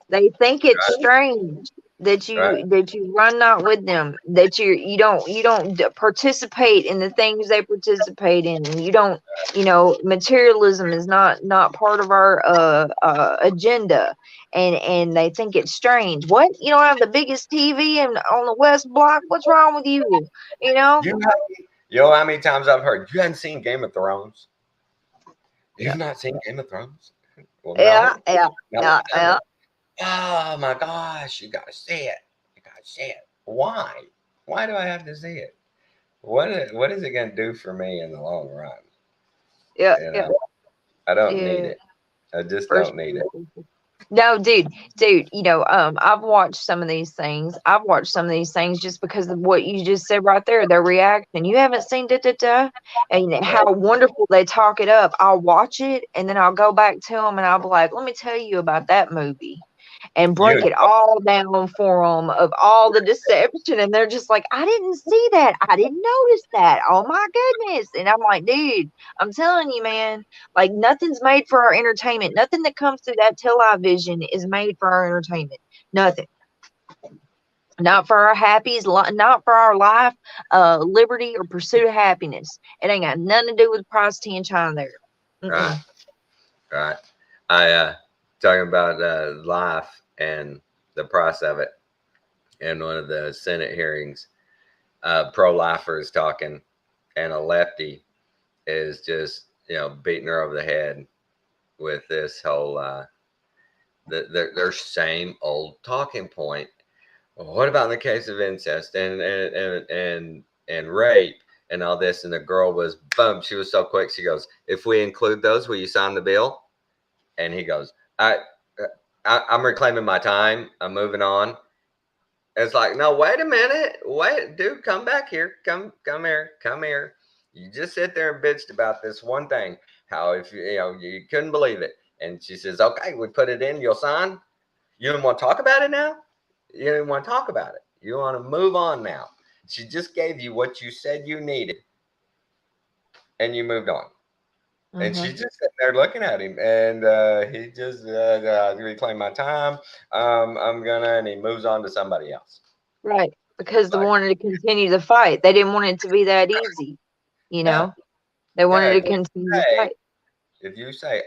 They think it's strange that Right. you run not with them, that you don't participate in the things they participate in, and you don't, materialism is not part of our agenda, and they think it's strange. What, you don't have the biggest TV on the West Block? What's wrong with you? You know? You know, you know how many times I've heard you hadn't seen Game of Thrones? Yeah, You've not seen Game of Thrones? Well, yeah, no, yeah, no, yeah, I yeah. haven't. Oh my gosh, you gotta see it. You gotta see it. Why? Why do I have to see it? What is it gonna do for me in the long run? Yeah, You yeah, know, I don't need yeah. it. I just For don't need it. sure. No, dude, I've watched some of these things. I've watched some of these things just because of what you just said right there, their reaction. You haven't seen da da da, and Right. how wonderful they talk it up. I'll watch it and then I'll go back to them and I'll be like, let me tell you about that movie, and break You it all down for them of all the deception. And they're just like, I didn't see that. I didn't notice that. Oh my goodness. And I'm like, dude, I'm telling you, man, like nothing's made for our entertainment. Nothing that comes through that television is made for our entertainment. Nothing. Not for our happies, not for our life, liberty, or pursuit of happiness. It ain't got nothing to do with price tea and China there. right, Mm-mm. right. I talking about life and the price of it. In one of the Senate hearings, pro-lifer is talking, and a lefty is just beating her over the head with this whole their same old talking point. Well, what about in the case of incest and rape and all this? And the girl was boom. She was so quick. She goes, "If we include those, will you sign the bill?" And he goes, I'm reclaiming my time. I'm moving on. It's like, no, wait a minute. Wait, dude, come back here. Come here. Come here. You just sit there and bitched about this one thing. How if you couldn't believe it. And she says, okay, we put it in, you'll sign. You don't want to talk about it now? You don't want to talk about it. You want to move on now. She just gave you what you said you needed. And you moved on. And she's just sitting there looking at him, and he just reclaim my time. I'm gonna, and he moves on to somebody else. Right, because they Like, wanted to continue the fight. They didn't want it to be that easy, you yeah, know. They wanted yeah. to continue the fight. If you say,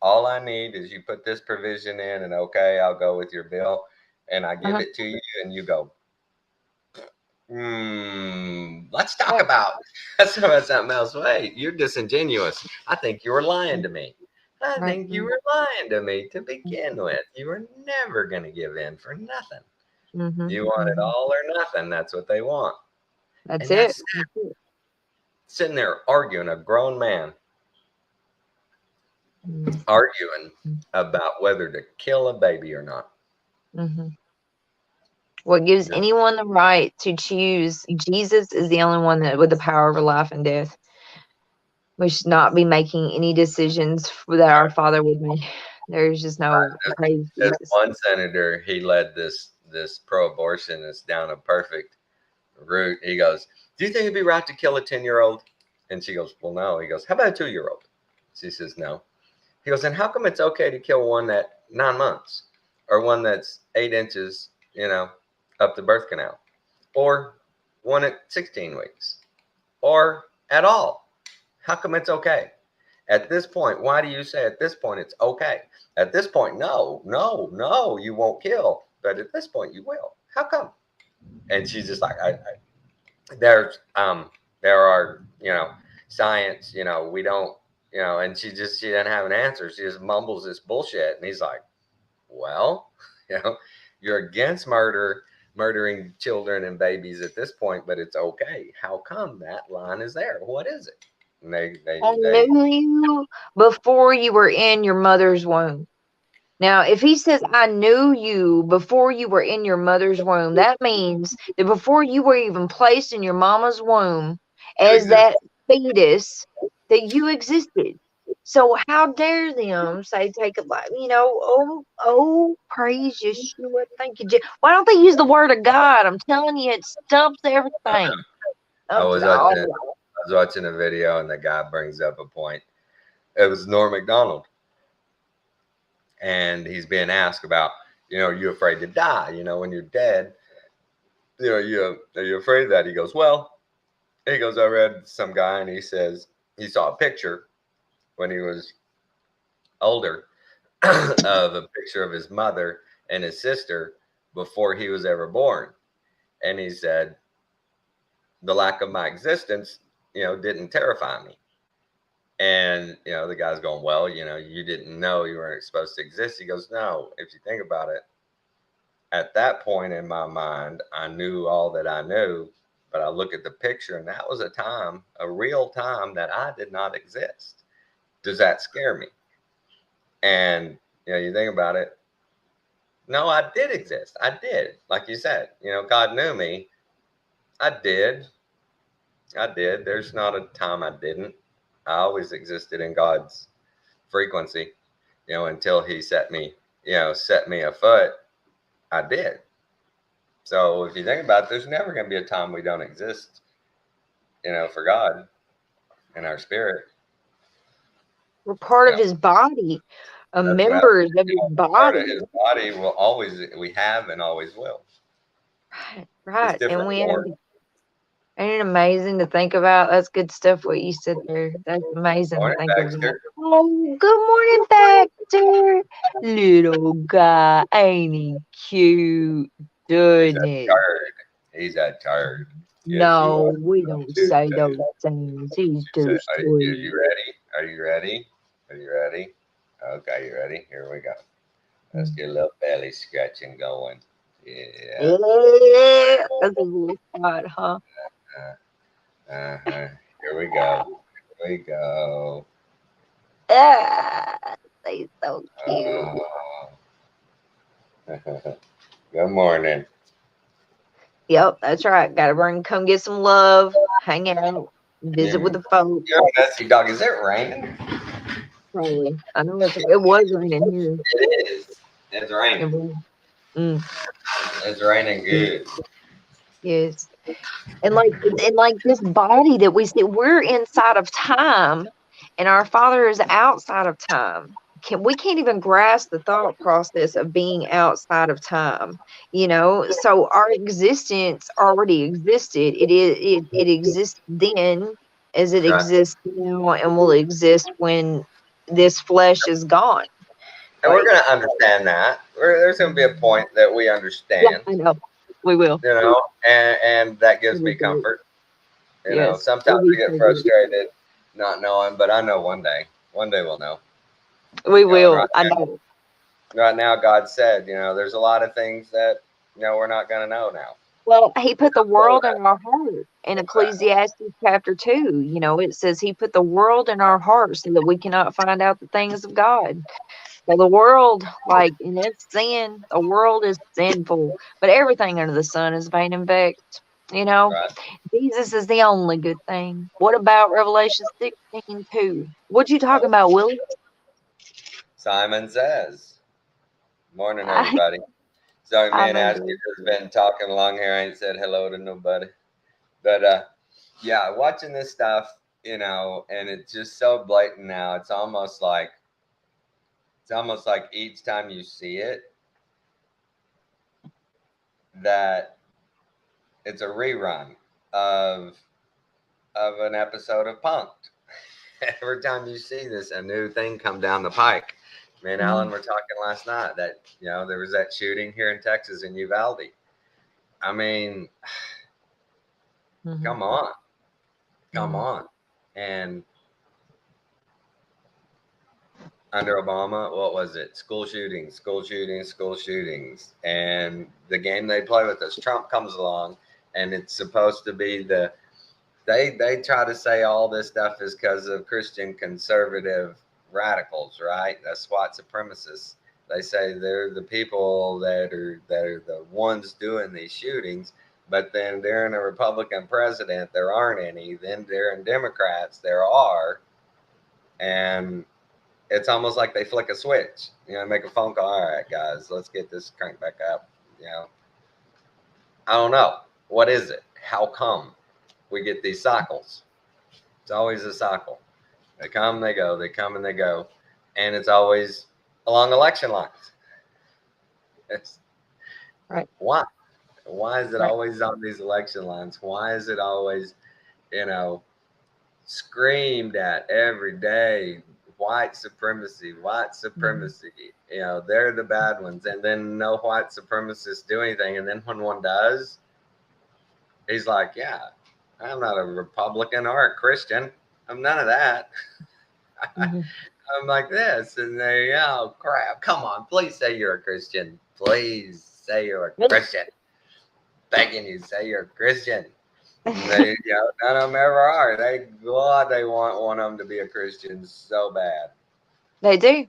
all I need is you put this provision in, and okay, I'll go with your bill, and I give it to you, and you go, let's talk about something else. Wait, you're disingenuous. I think you were lying to me. I think you were lying to me to begin with. You were never going to give in for nothing. You want it all or nothing. That's what they want. That's And it. that's sitting there arguing, a grown man arguing about whether to kill a baby or not. What gives anyone the right to choose? Jesus is the only one that with the power over life and death. We should not be making any decisions that our Father would make. There's just no praise As Jesus. one senator, he led this pro-abortionist down a perfect route. He goes, do you think it'd be right to kill a 10-year-old? And she goes, well, no. He goes, how about a 2-year-old? She says, no. He goes, and how come it's okay to kill one at 9 months or one that's 8 inches, up the birth canal, or one at 16 weeks, or at all? How come it's okay? At this point, why do you say at this point it's okay? At this point, no, you won't kill. But at this point, you will. How come? And she's just like, there are, science, we don't, and she didn't have an answer. She just mumbles this bullshit. And he's like, well, you're against murdering children and babies at this point, but it's okay. How come that line is there? What is it? And I knew you before you were in your mother's womb. Now, if he says, I knew you before you were in your mother's womb, that means that before you were even placed in your mama's womb as that fetus, that you existed. So how dare them say, take it like, praise Yeshua. Thank you. Why don't they use the word of God? I'm telling you, it stumps everything. I was watching a video, and the guy brings up a point. It was Norm Macdonald. And he's being asked about, you afraid to die, when you're dead, are you afraid of that? He goes, I read some guy, and he says he saw a picture when he was older of a picture of his mother and his sister before he was ever born. And he said, the lack of my existence, didn't terrify me. And, the guy's going, well, you didn't know you weren't supposed to exist. He goes, no, if you think about it, at that point in my mind, I knew all that I knew, but I look at the picture, and that was a real time that I did not exist. Does that scare me? And, you think about it. No, I did exist. I did. Like you said, God knew me. I did. There's not a time I didn't. I always existed in God's frequency, until he set me afoot. I did. So if you think about it, there's never going to be a time we don't exist, for God and our spirit. We're part of his body, members of his body. Part of his body we have and always will. Right. And ain't it amazing to think about? That's good stuff what you said there. That's amazing to think about. Oh, good morning, Baxter. Little guy. Ain't he cute? Goodness. He's a turd. Yes, no, we don't say those things. He's too sweet. Are you ready? Are you ready? Okay, you ready? Here we go. Let's get a little belly scratching going. Yeah. That's a little spot, huh? Here we go. He's so cute. Good morning. Yep, that's right. Got to come get some love, hang out, visit with Mm. the folks. You're a messy dog. Is it raining? Probably. I know it was raining here. It is. It's It raining. was. Mm, It's raining good. yes. And like this body that we see, we're inside of time, and our Father is outside of time. We can't even grasp the thought process of being outside of time, so our existence already existed. It exists then, as it Right. exists now, and will exist when this flesh is gone. And we're Like, going to understand that. There's going to be a point that we yeah, understand, I know, we will. and that gives It'll me be great. comfort. Yes, it'll Sometimes be I get so good. frustrated not knowing, but I know one day we'll know. We And will. I know. right now, God said, there's a lot of things that, we're not going to know now. Well, he put the So world in our heart in Ecclesiastes chapter 2. It says he put the world in our hearts so that we cannot find out the things of God. So the world, in its sin, the world is sinful, but everything under the sun is vain and vexed. right. Jesus is the only good thing. What about Revelation 16:2? What you talking about, Willie? Simon says, morning, I, everybody. Sorry, I man, know. Ashley has been talking along here. I ain't said hello to nobody. But yeah, watching this stuff, and it's just so blatant now. It's almost like each time you see it, that it's a rerun of an episode of Punked. Every time you see this, a new thing come down the pike. Me and Alan were talking last night that there was that shooting here in Texas in Uvalde. I mean, come on, come on, and under Obama, what was it? School shootings, school shootings, school shootings. And the game they play with us, Trump comes along, and it's supposed to be they try to say all this stuff is because of Christian conservative radicals, right? That's white supremacists. They say they're the people that are the ones doing these shootings, but then during a Republican president, there aren't any. Then during Democrats, there are, and it's almost like they flick a switch, make a phone call. All right, guys, let's get this cranked back up. I don't know. What is it? How come we get these cycles? It's always a cycle. They come, they go, they come and they go. And it's always along election lines. It's Right. why? Why is it Right. always on these election lines? Why is it always, screamed at every day? White supremacy, white supremacy. They're the bad ones. And then no white supremacists do anything. And then when one does, he's like, yeah, I'm not a Republican or a Christian. I'm none of that. I'm like this. And they, oh, crap. Come on. Please say you're a Christian. Please say you're a Christian. Begging you, say you're a Christian. They, none of them ever are. They want one of them to be a Christian so bad. They do.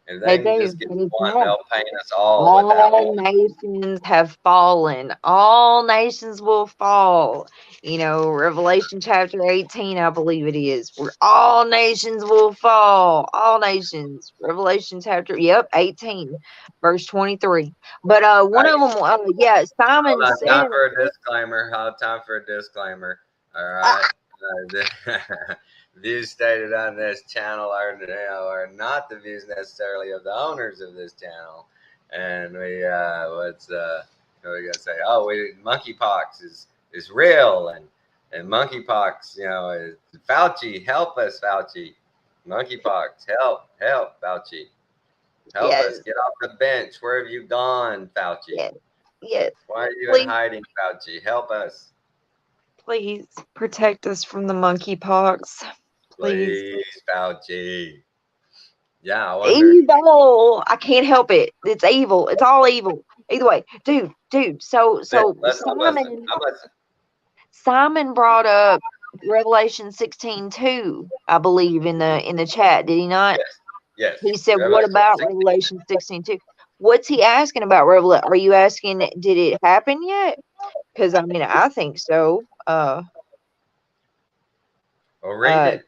If They they can do. just get But it's one, not. they'll paint us all with that All one. nations have fallen. All nations will fall. Revelation chapter 18, I believe it is, where all nations will fall. All nations. Revelation chapter, 18, verse 23. But one of them, Simon Hold on, said, time for a disclaimer. Time for a disclaimer. All right. Views stated on this channel are not the views necessarily of the owners of this channel. And we, what are we gonna say? Oh, monkeypox is real, and monkeypox, is Fauci. Help us, Fauci. Monkeypox, help, Fauci. Help yes, us get off the bench. Where have you gone, Fauci? yes, yes. Why are you in Please, hiding, Fauci? Help us. please protect us from the monkeypox. Please. Please, Fauci. Yeah, I wonder. Evil. I can't help it. It's evil. It's all evil. Either way, dude. So Listen. Simon brought up Revelation 16:2, I believe, in the chat. Did he not? Yes. He said, "What Revelation about 16. Revelation 16:2?" What's he asking about Revelation? Are you asking, did it happen yet? Because I mean, I think so. Well, read it.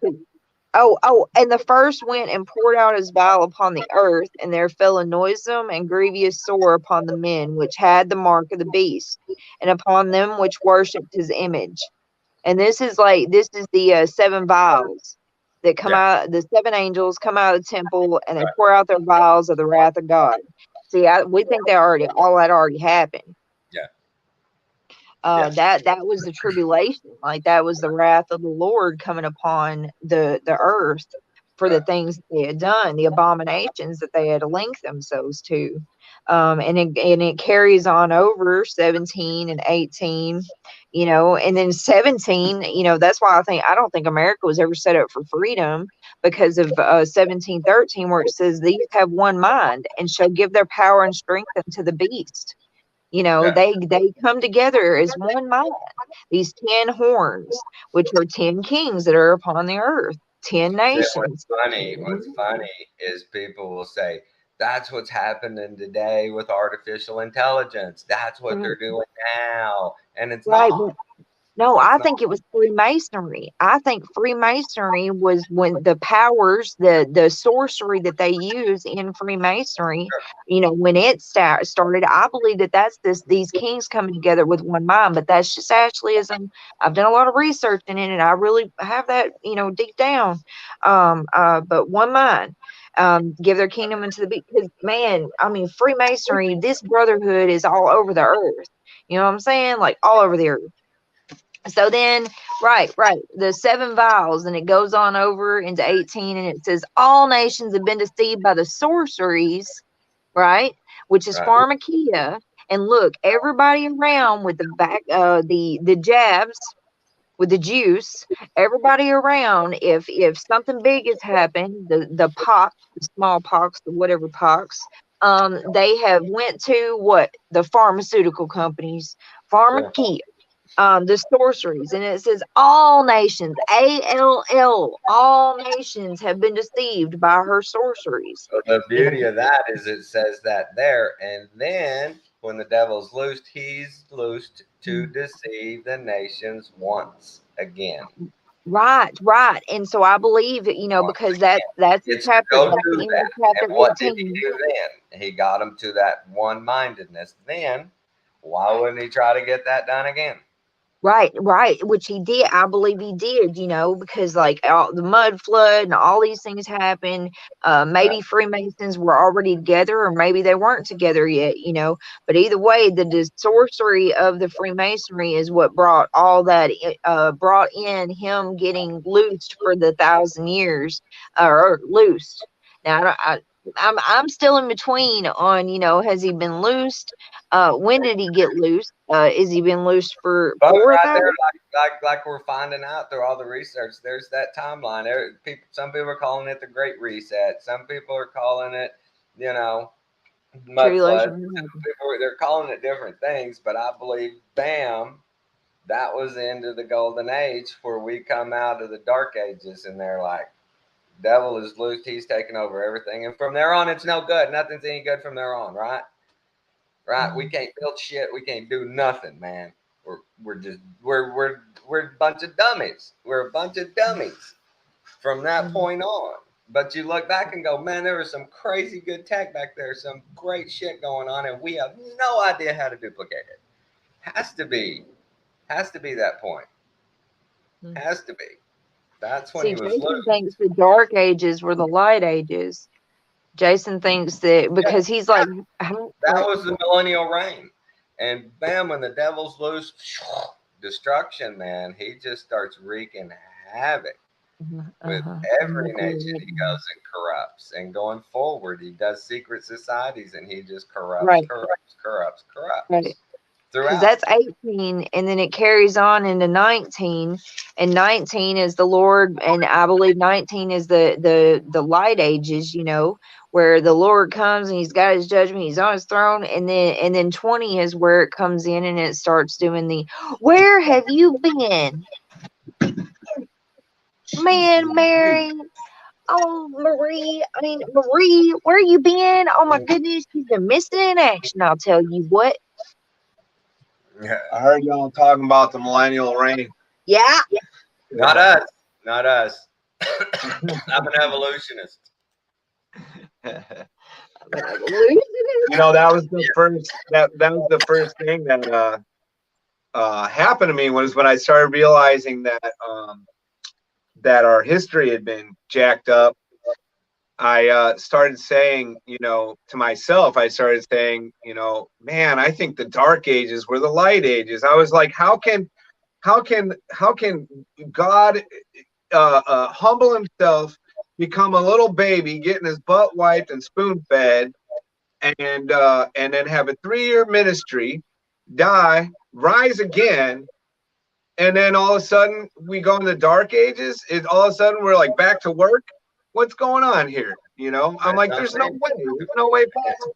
And the first went and poured out his vial upon the earth, and there fell a noisome and grievous sore upon the men which had the mark of the beast, and upon them which worshipped his image. And this is the 7 vials that come Yeah. out. The 7 angels come out of the temple, and they Right. pour out their vials of the wrath of God. See, we think all that already happened. Yeah. Yeah. That was the tribulation. Like, that was the wrath of the Lord coming upon the earth for the Right. things they had done, the abominations that they had linked themselves to. And it carries on over 17 and 18, and then 17, that's why I don't think America was ever set up for freedom, because of 17:13, where it says, these have one mind and shall give their power and strength unto the beast. Yeah. They come together as one mind. These 10 horns, which are 10 kings that are upon the earth, 10 See, nations. what's funny is people will say, that's what's happening today with artificial intelligence. That's what they're doing now. And it's Right. not. No, It's I not. think it was Freemasonry. I think Freemasonry was when the powers, the sorcery that they use in Freemasonry, when it started. I believe these kings coming together with one mind, but that's just Ashleyism. I've done a lot of research in it, and I really have that, deep down. But one mind, give their kingdom into the beast. Because, man, I mean, Freemasonry, this brotherhood is all over the earth. You know what I'm saying? Like, all over the earth. So then, right, the 7 vials, and it goes on over into 18, and it says, all nations have been deceived by the sorceries, right, which is Right. pharmakia. And look, everybody around with the jabs with the juice, everybody around, if something big has happened, the pox, the smallpox, the whatever pox, they have went to what? The pharmaceutical companies, Sure. pharmakia, the sorceries, and it says all nations, all nations have been deceived by her sorceries. So the You beauty know, of that is it says that there. And then when the devil's loosed, he's loosed to deceive the nations once again. right. And so I believe that, Once because again. that's It's to chapter, go that's do the end of that. And chapter what did he 18. do then? He got him to that one mindedness. Then why wouldn't he try to get that done again? Right, which he did. I believe he did, because like all the mud flood and all these things happened. Right. Maybe Freemasons were already together, or maybe they weren't together yet, But either way, the sorcery of the Freemasonry is what brought all that, brought in him getting loosed for the 1,000 years, or loosed. Now, I'm still in between on, has he been loosed? When did he get loose? Is he been loose for But right there, 4,000? like we're finding out through all the research, there's that timeline. Some people are calling it the Great Reset. Some people are calling it, you know, mud flood. Tribulation. They're calling it different things, but I believe, bam, that was the end of the golden age where we come out of the dark ages, and they're like, devil is loose, he's taking over everything, and from there on, it's no good. Nothing's any good from there on, right? Right? We can't build shit. We can't do nothing, man. We're just we're a bunch of dummies. We're a bunch of dummies from that point on. But you look back and go, man, there was some crazy good tech back there, some great shit going on, and we have no idea how to duplicate it. Has to be, has to be that point. Has to be. That's when See, he was Jason loose. thinks the dark ages were the light ages. Jason thinks that Yeah, because he's like, how, that what? was the millennial reign. And bam, when the devil's loose, destruction, man, he just starts wreaking havoc with every nation he goes and corrupts. And going forward, he does secret societies and he just corrupts, Right, right. Because throughout. that's 18, and then it carries on into 19, and 19 is the Lord, and I believe 19 is the light ages, where the Lord comes and he's got his judgment, he's on his throne, and then 20 is where it comes in and it starts doing the, where have you been, man, Mary? Oh, Marie, where you been? Oh my goodness, you've been missing in action, I'll tell you what. I heard y'all talking about the millennial reign. Yeah. Not us. Not us. I'm an evolutionist. You know, that was the first that was the first thing that happened to me was when I started realizing that that our history had been jacked up. I started saying, you know, to myself, I started saying, you know, man, I think the dark ages were the light ages. I was like, how can God humble himself, become a little baby, getting his butt wiped and spoon fed, and then have a 3-year ministry, die, rise again, and then all of a sudden we go in the dark ages? All of a sudden we're like back to work? What's going on here? You know, I'm like, there's no way. There's no way possible.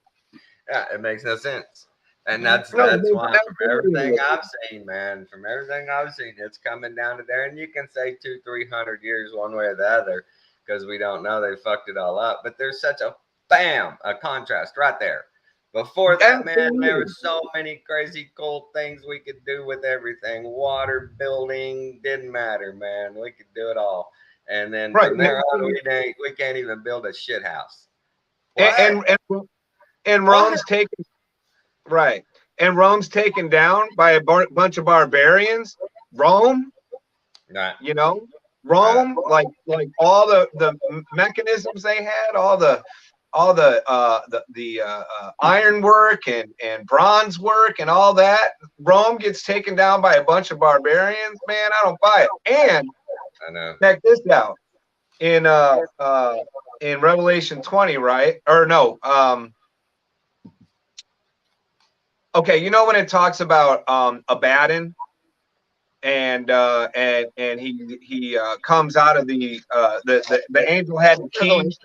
Yeah, it makes no sense. And that's No, why from everything I've seen, man, from everything I've seen, it's coming down to there. And you can say 200-300 years one way or the other because we don't know, they fucked it all up. But there's such a contrast right there. Before that, man, there were so many crazy cool things we could do with everything. Water, building, didn't matter, man. We could do it all. And then from there on, we can't even build a shit house. And Rome's taken and Rome's taken down by a bunch of barbarians. Rome, you know, Rome, like all the mechanisms they had, all the iron work and bronze work and all that. Rome gets taken down by a bunch of barbarians. Man, I don't buy it. And I know. check this out. In Revelation 20, right? Or no, okay, you know when it talks about Abaddon and he comes out of the angel had the key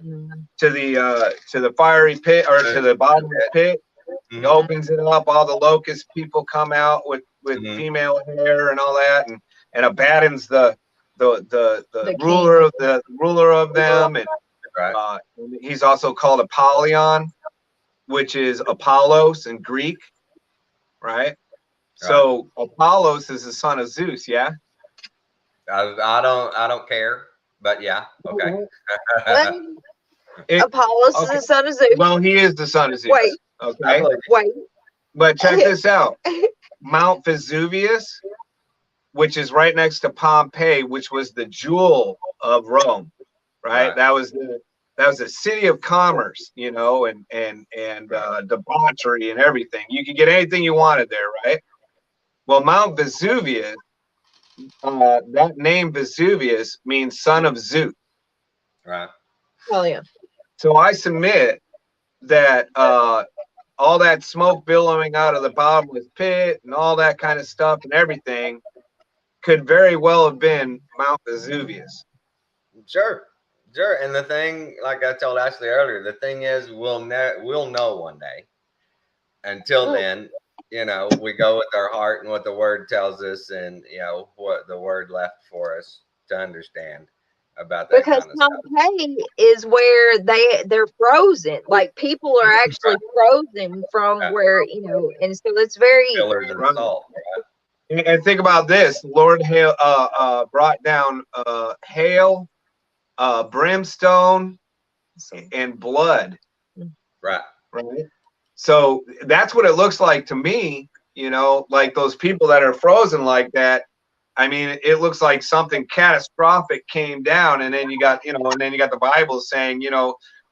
to the fiery pit, or to the bottomless pit. He opens it up, all the locust people come out with female hair and all that, and Abaddon's the ruler of them, and he's also called Apollyon, which is Apollos in Greek, right? So Apollos is the son of Zeus, yeah. I don't care, but yeah, okay. Apollos is the son of Zeus. Well, he is the son of Zeus. Wait, okay. Wait. But check this out: Mount Vesuvius, which is right next to Pompeii, which was the jewel of Rome, right? That was a city of commerce, you know, and debauchery and everything. You could get anything you wanted there, right? Well, Mount Vesuvius, that name Vesuvius means son of Zeus. Right. Oh yeah. So I submit that all that smoke billowing out of the bottomless pit and all that kind of stuff and everything could very well have been Mount Vesuvius. Sure. And the thing, like I told Ashley earlier, the thing is, we'll know one day. Until then, you know, we go with our heart and what the word tells us, and you know what the word left for us to understand about that. Because Pompeii is where they're frozen. Like people are actually frozen from where, you know, and so it's very pillars of salt. Right? And think about this: Lord hail brought down hail, brimstone, and blood. Right. So that's what it looks like to me, you know, like those people that are frozen like that. I mean, it looks like something catastrophic came down, and then you got, you know, and then you got the Bible saying,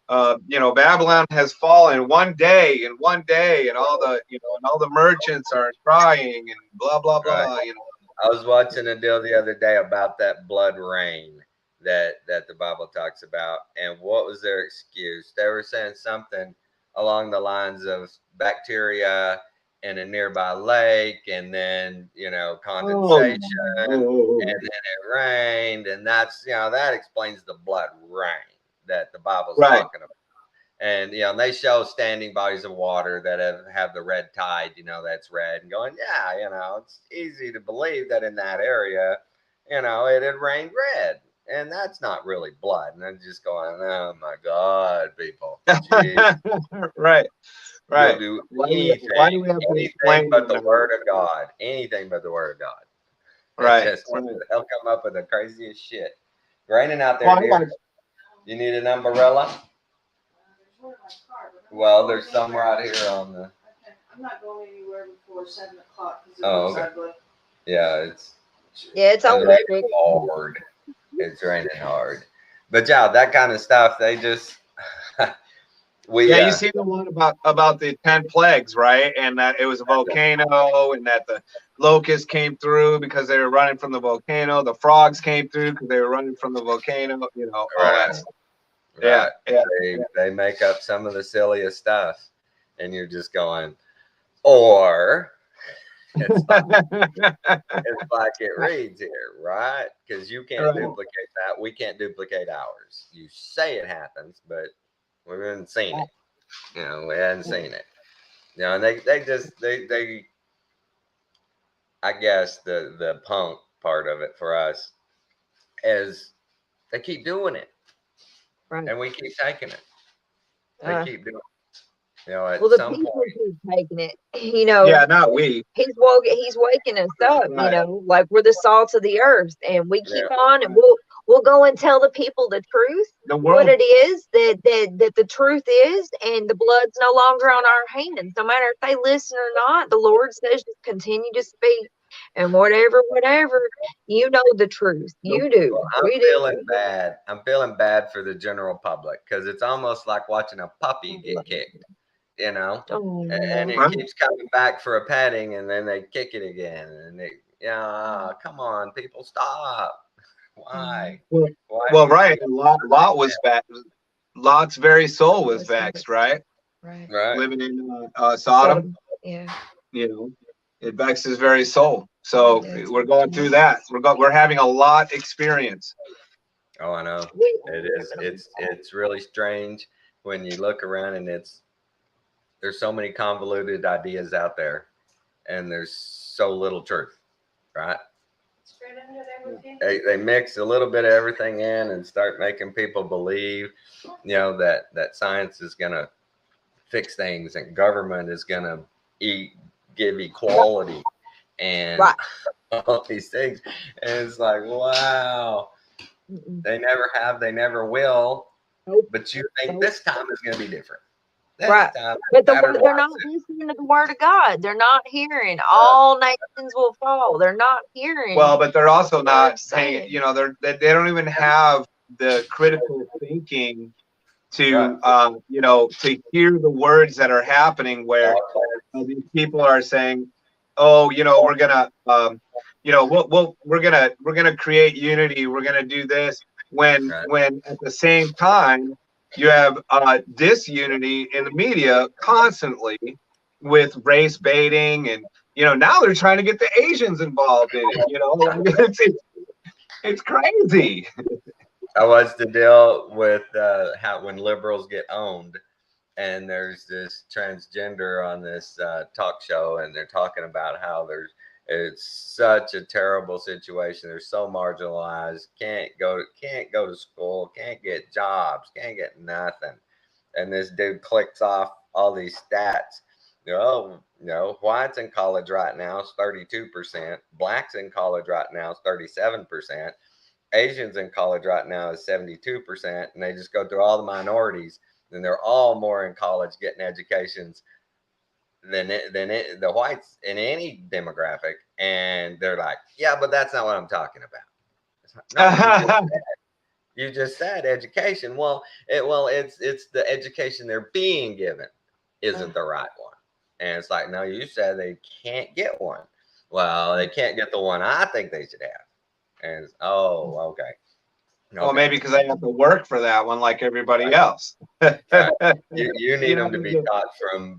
Babylon has fallen one day, and all the, you know, and all the merchants are crying and blah blah blah. You know, I was watching a deal the other day about that blood rain that the Bible talks about, and what was their excuse? They were saying something along the lines of bacteria in a nearby lake, and then, you know, condensation, and then it rained, and that's, you know, that explains the blood rain that the Bible's talking about. And, you know, and they show standing bodies of water that have the red tide, you know, that's red, and going, yeah, you know, it's easy to believe that in that area, you know, it had rained red. And that's not really blood. And I'm just going, oh my God, people. Right. Right. You'll do Why anything, do we have to anything explain but it the now? word of God. Anything but the word of God. Right. Just they'll come up with the craziest shit. Raining out there, Well, I dear. like- You need an umbrella? Well, there's some right here on the. I'm not going anywhere before 7 o'clock because it Oh, looks okay. ugly. Yeah, it's it's all raining strict. hard. It's raining hard. But yeah, that kind of stuff. They just we Yeah, you seen the one about the 10 plagues, right? And that it was a volcano, and that the locusts came through because they were running from the volcano. The frogs came through because they were running from the volcano. You know, all right, that stuff. Yeah, right. yeah. They make up some of the silliest stuff, and you're just going, or it's like, it's like it reads here, right? Because you can't Right. duplicate that. We can't duplicate ours. You say it happens, but we haven't seen it. You know, we hadn't seen it. You know, and they I guess the punk part of it for us is they keep doing it, Right. and we keep taking it. They keep doing it. You know, at Well, the some people point, keep taking it. You know, Yeah, not we. he's waking us up. You Right. know, like we're the salt of the earth, and we keep Yeah. on, and we'll go and tell the people the truth, The what world. it is that the truth is, and the blood's no longer on our hands. No matter if they listen or not, the Lord says just continue to speak, and whatever, you know the truth. You do. Well, I'm We do. feeling bad. I'm feeling bad for the general public because it's almost like watching a puppy get kicked. You know, Oh, and it Right. keeps coming back for a petting, and then they kick it again, and they, yeah, come on, people, stop. Why? Well, Why? well, right. Lot was vexed. Lot's very soul was vexed, right? Right. Right. Living in Sodom, Yeah. you know, it vexed his very soul. So Yeah. we're going through that. We're having a lot experience. Oh, I know. We- It is. It's really strange when you look around, and there's so many convoluted ideas out there, and there's so little truth, right? Straight under there with you. They mix a little bit of everything in and start making people believe, you know, that science is gonna fix things and government is gonna give equality and Right. all these things. And it's like, wow, Mm-mm. they never have, they never will. Nope. But you think Nope. this time is gonna be different. This Right. time, But watch they're not listening to the word of God. They're not hearing. All nations will fall. They're not hearing. Well, but they're also not Lord's paying. saying. You know, they don't even have the critical thinking to you know, to hear the words that are happening where these people are saying, oh, you know, we're gonna you know, we're gonna create unity, we're gonna do this, when at the same time you have disunity in the media constantly with race baiting, and you know, now they're trying to get the Asians involved in it, you know. It's crazy. what's the deal with how when liberals get owned and there's this transgender on this talk show and they're talking about how it's such a terrible situation, they're so marginalized, can't go to school, can't get jobs, can't get nothing, and this dude clicks off all these stats. Whites in college right now is 32%, blacks in college right now is 37%, Asians in college right now is 72%, and they just go through all the minorities, and they're all more in college getting educations than the whites in any demographic. And they're like, yeah, but that's not what I'm talking about. No, you just said education. Well, it's the education they're being given isn't the right one, and it's like, no, you said they can't get one. Well, they can't get the one I think they should have. And it's, oh, okay. Well, maybe because I have to work for that one like everybody else. You need them to be taught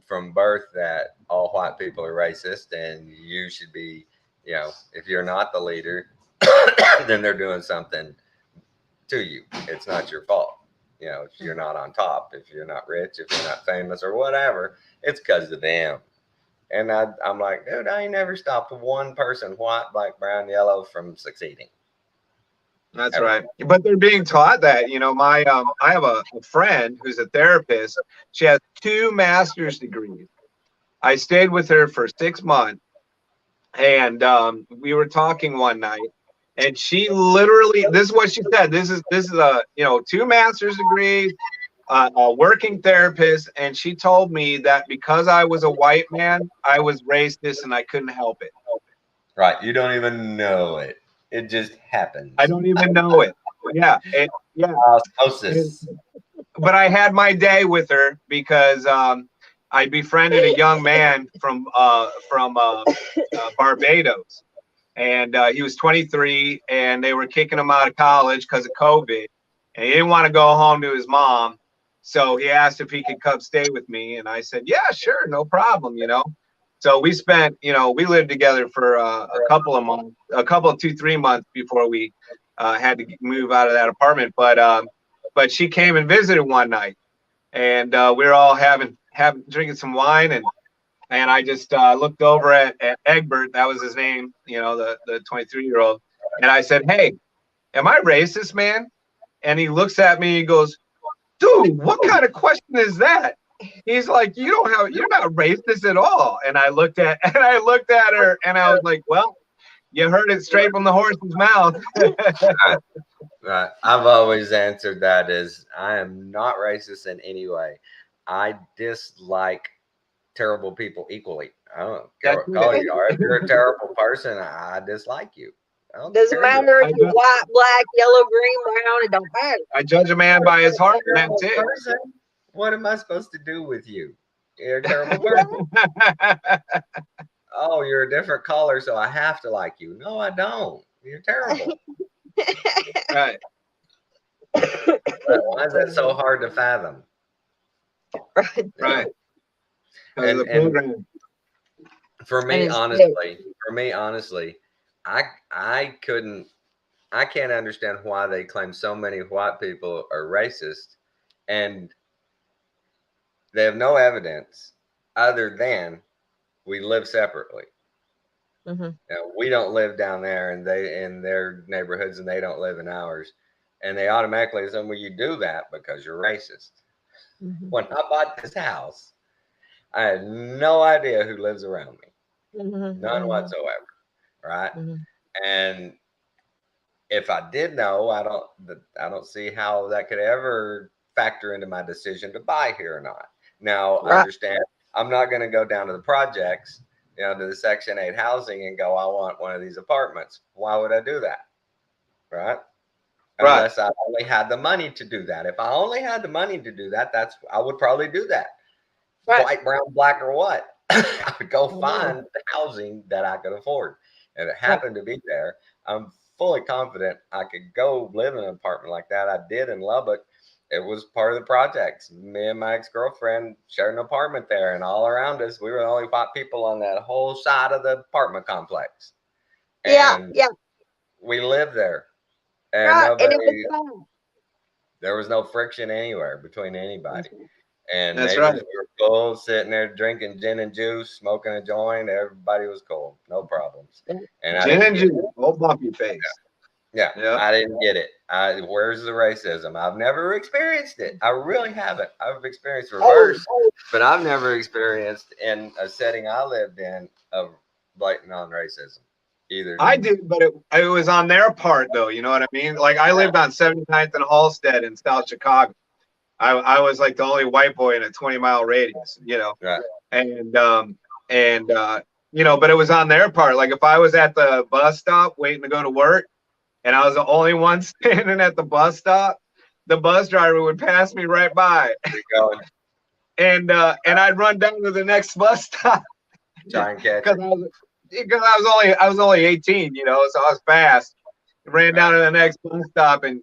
from birth that all white people are racist, and you should be, you know, if you're not the leader, then they're doing something to you. It's not your fault. You know, if you're not on top, if you're not rich, if you're not famous or whatever, it's because of them. And I'm like, dude, I ain't never stopped one person, white, black, brown, yellow, from succeeding. That's right. But they're being taught that, you know, I have a friend who's a therapist. She has 2 master's degrees. I stayed with her for 6 months, and we were talking one night, and she literally, this is what she said. This is a, you know, 2 master's degrees, a working therapist, and she told me that because I was a white man, I was racist and I couldn't help it. Right. You don't even know it. It just happens. I don't even know it. Yeah. Yeah. Osmosis. But I had my day with her because I befriended a young man from Barbados, and he was 23, and they were kicking him out of college because of COVID, and he didn't want to go home to his mom, so he asked if he could come stay with me, and I said, yeah, sure, no problem, you know. So we spent, you know, we lived together for a couple of months, 2-3 months before we had to move out of that apartment, but she came and visited one night, and we were all drinking some wine, and I just looked over at Egbert, that was his name, you know, the 23-year-old, and I said, hey, am I racist, man? And he looks at me, he goes, dude, what kind of question is that? He's like, you're not racist at all. And I looked at her, and I was like, well, you heard it straight from the horse's mouth. Right. I've always answered that as I am not racist in any way. I dislike terrible people equally. I don't care what color you are. If you're a terrible person, I dislike you. Doesn't matter if you're white, black, yellow, green, brown. It don't matter. I judge a man by his heart, and that's it. What am I supposed to do with you? You're a terrible person. Oh, you're a different color, so I have to like you. No, I don't. You're terrible. Right. Why is that so hard to fathom? Right. And for me, honestly, I can't understand why they claim so many white people are racist, and they have no evidence other than we live separately. Mm-hmm. Now, we don't live down there, and they in their neighborhoods, and they don't live in ours, and they automatically assume, well, you do that because you're racist. Mm-hmm. When I bought this house, I had no idea who lives around me, none whatsoever, right? And if I did know, I don't see how that could ever factor into my decision to buy here or not. Now, I understand I'm not going to go down to the projects, you know, to the Section 8 housing and go, I want one of these apartments. Why would I do that? Right? Unless I only had the money to do that. If I only had the money to do that, I would probably do that. White, brown, black, or what? I would go find the housing that I could afford. If it happened to be there, I'm fully confident I could go live in an apartment like that. I did in Lubbock. It was part of the projects. Me and my ex-girlfriend shared an apartment there, and all around us, we were the only white people on that whole side of the apartment complex. And we lived there. And there was no friction anywhere between anybody. And neighbors were cool, sitting there drinking gin and juice, smoking a joint. Everybody was cool, no problems. And gin and juice, old bumpy face. Yeah, I didn't get it. Where's the racism? I've never experienced it. I really haven't. I've experienced reverse, but I've never experienced in a setting I lived in of blatant non-racism either. I did, but it was on their part, though. You know what I mean? Like, I lived on 79th and Halstead in South Chicago. I was like the only white boy in a 20-mile radius, you know. Right. And you know, but it was on their part. Like, if I was at the bus stop waiting to go to work, and I was the only one standing at the bus stop, the bus driver would pass me right by. And I'd run down to the next bus stop. Try and catch because I was only 18, you know, so I was fast. Ran down to the next bus stop, and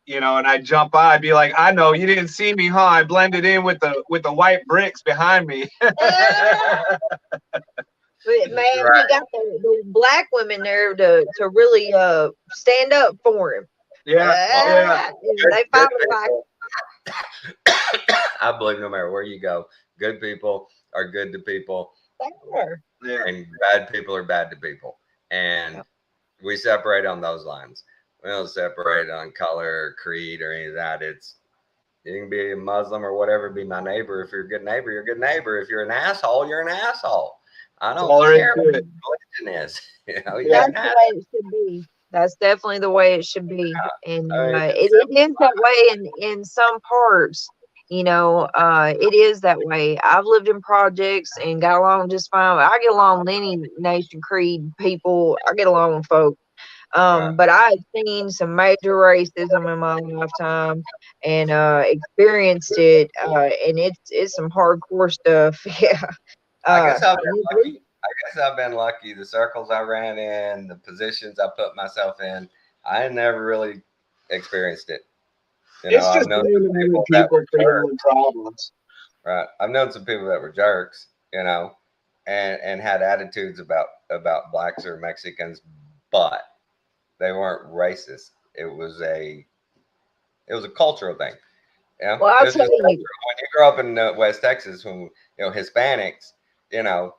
you know, and I'd jump by. I'd be like, I know you didn't see me, huh? I blended in with the white bricks behind me. Man, he got the black women there to really stand up for him. Yeah. They fought back. I believe no matter where you go, good people are good to people, and bad people are bad to people, and we separate on those lines. We don't separate on color, or creed, or any of that. It's you can be a Muslim or whatever, be my neighbor. If you're a good neighbor, you're a good neighbor. If you're an asshole, you're an asshole. I That's don't all there is care to what it. your religion is. You know, Yeah. you're That's an the asshole. way it should be. That's definitely the way it should be. And I mean, it is that way in some parts. You know, it is that way. I've lived in projects and got along just fine. I get along with any nation, creed, people. I get along with folks. right. But I've seen some major racism in my lifetime and experienced it. And it's some hardcore stuff. Yeah. I guess I've been And lucky. I guess I've been lucky. The circles I ran in, the positions I put myself in, I never really experienced it. You know, It's I've just known blaming some other people that people were for your jerks, own problems. right? I've known some people that were jerks, you know, and had attitudes about blacks or Mexicans, but they weren't racist. It was a cultural thing. Yeah, well, it I'll was tell just cultural. you. When you grow up in West Texas, when Hispanics, you know,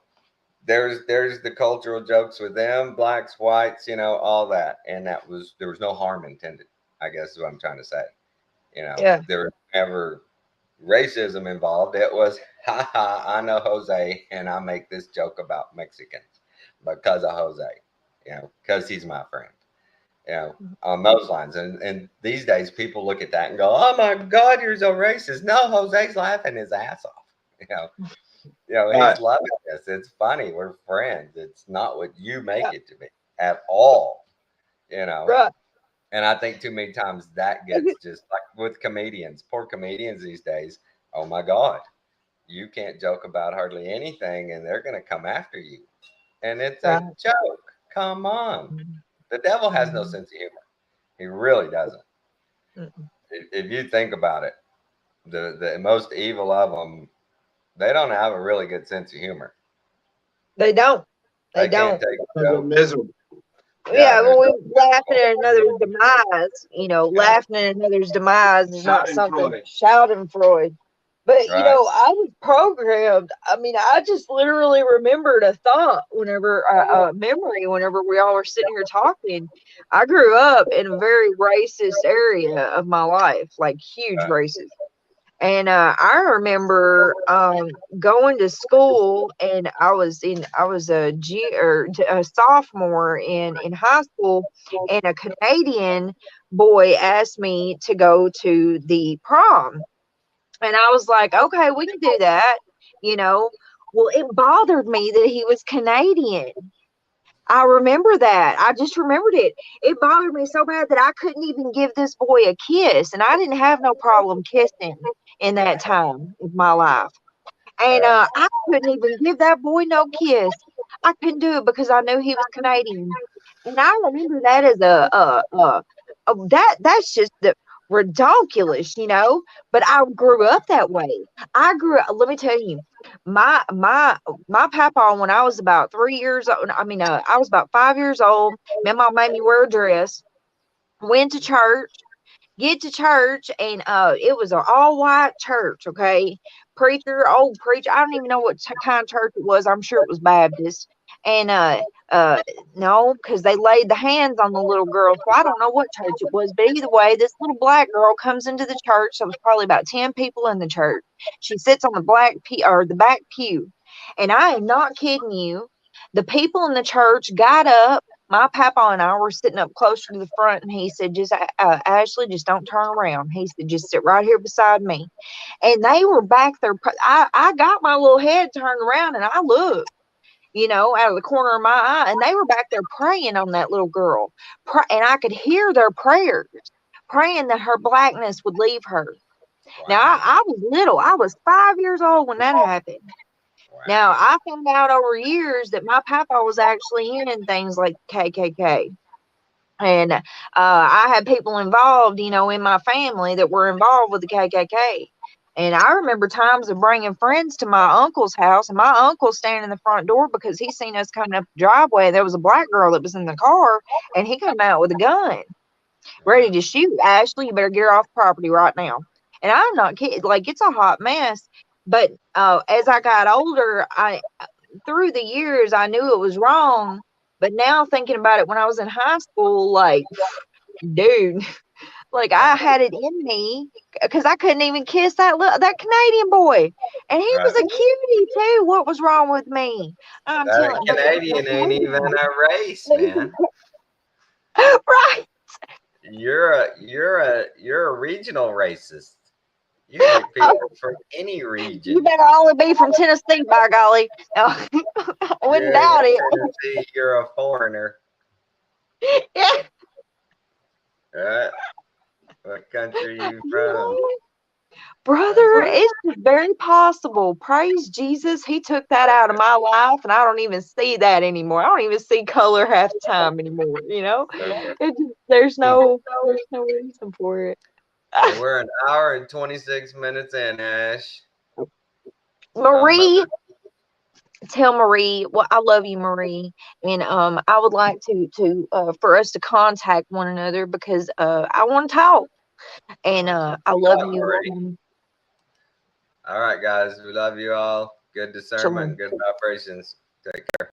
there's the cultural jokes with them, blacks, whites, all that, and there was no harm intended. I guess is what I'm trying to say. Yeah. There was never racism involved. It was, ha ha, I know Jose, and I make this joke about Mexicans because of Jose, because he's my friend, on those lines. And these days, people look at that and go, "Oh my God, you're so racist." No, Jose's laughing his ass off. He's loving this. It's funny. We're friends. It's not what you make it to be at all. Right. And I think too many times that gets just like with comedians, poor comedians these days. Oh my God, you can't joke about hardly anything and they're going to come after you. And it's Right. a joke. Come on. The devil has no sense of humor. He really doesn't. Mm-mm. If you think about it, the most evil of them, they don't have a really good sense of humor. They don't. They They can't don't. take a They're joke. miserable. Yeah, Yeah, there's when we no laughing at another's demise, laughing at another's demise is not something. Schadenfreude. Schadenfreude. But right. I was programmed. I mean, I just literally remembered a thought whenever a memory whenever we all were sitting here talking. I grew up in a very racist area of my life, like huge Right. racist. And I remember going to school, and I was a sophomore in high school, and a Canadian boy asked me to go to the prom, and I was like, okay, we can do that, you know. Well, it bothered me that he was Canadian. I remember that. I just remembered it. It bothered me so bad that I couldn't even give this boy a kiss. And I didn't have no problem kissing in that time of my life. And Right. I couldn't even give that boy no kiss. I couldn't do it because I knew he was Canadian. And I remember that as that's just the ridiculous, But I grew up that way. Let me tell you, my papa, when I was about 3 years old, I was about 5 years old, my mom made me wear a dress, went to church, get to church, and it was an all white church. Okay, old preacher, I don't even know what kind of church it was. I'm sure it was Baptist. And no, because they laid the hands on the little girl, so I don't know what church it was. But either way, this little black girl comes into the church. So it was probably about 10 people in the church. She sits on the the back pew, and I am not kidding you, the people in the church got up. My papa and I were sitting up closer to the front, and he said, just Ashley, just don't turn around. He said, just sit right here beside me. And they were back there. I got my little head turned around, and I looked, out of the corner of my eye, and they were back there praying on that little girl. And I could hear their prayers, praying that her blackness would leave her. Now, Wow. I was little. I was 5 years old when that happened. Now, Wow. I found out over years that my papa was actually in things like KKK. And I had people involved, in my family that were involved with the KKK. And I remember times of bringing friends to my uncle's house, and my uncle standing in the front door because he seen us coming up the driveway. There was a black girl that was in the car, and he come out with a gun, ready to shoot. Ashley, you better get her off property right now. And I'm not kidding. Like, it's a hot mess. But as I got older, through the years, I knew it was wrong. But now thinking about it, when I was in high school, like, dude. Like I had it in me because I couldn't even kiss that Canadian boy, and he was a cutie too. What was wrong with me? I'm That telling. Canadian ain't even a race, man. Right. You're a regional racist. You get people from any You region. better only be from Tennessee, by golly. I wouldn't doubt it. Tennessee, you're a foreigner. Yeah. What country are you from? Brother, it's very possible. Praise Jesus. He took that out of my life, and I don't even see that anymore. I don't even see color half the time anymore, you know? There's no reason for it. Well, we're an hour and 26 minutes in, Ash. Marie, tell Marie, well, I love you, Marie, and I would like to for us to contact one another because I want to talk, and I love you. Marie. All right, guys, we love you all. Good discernment, good operations. Take care.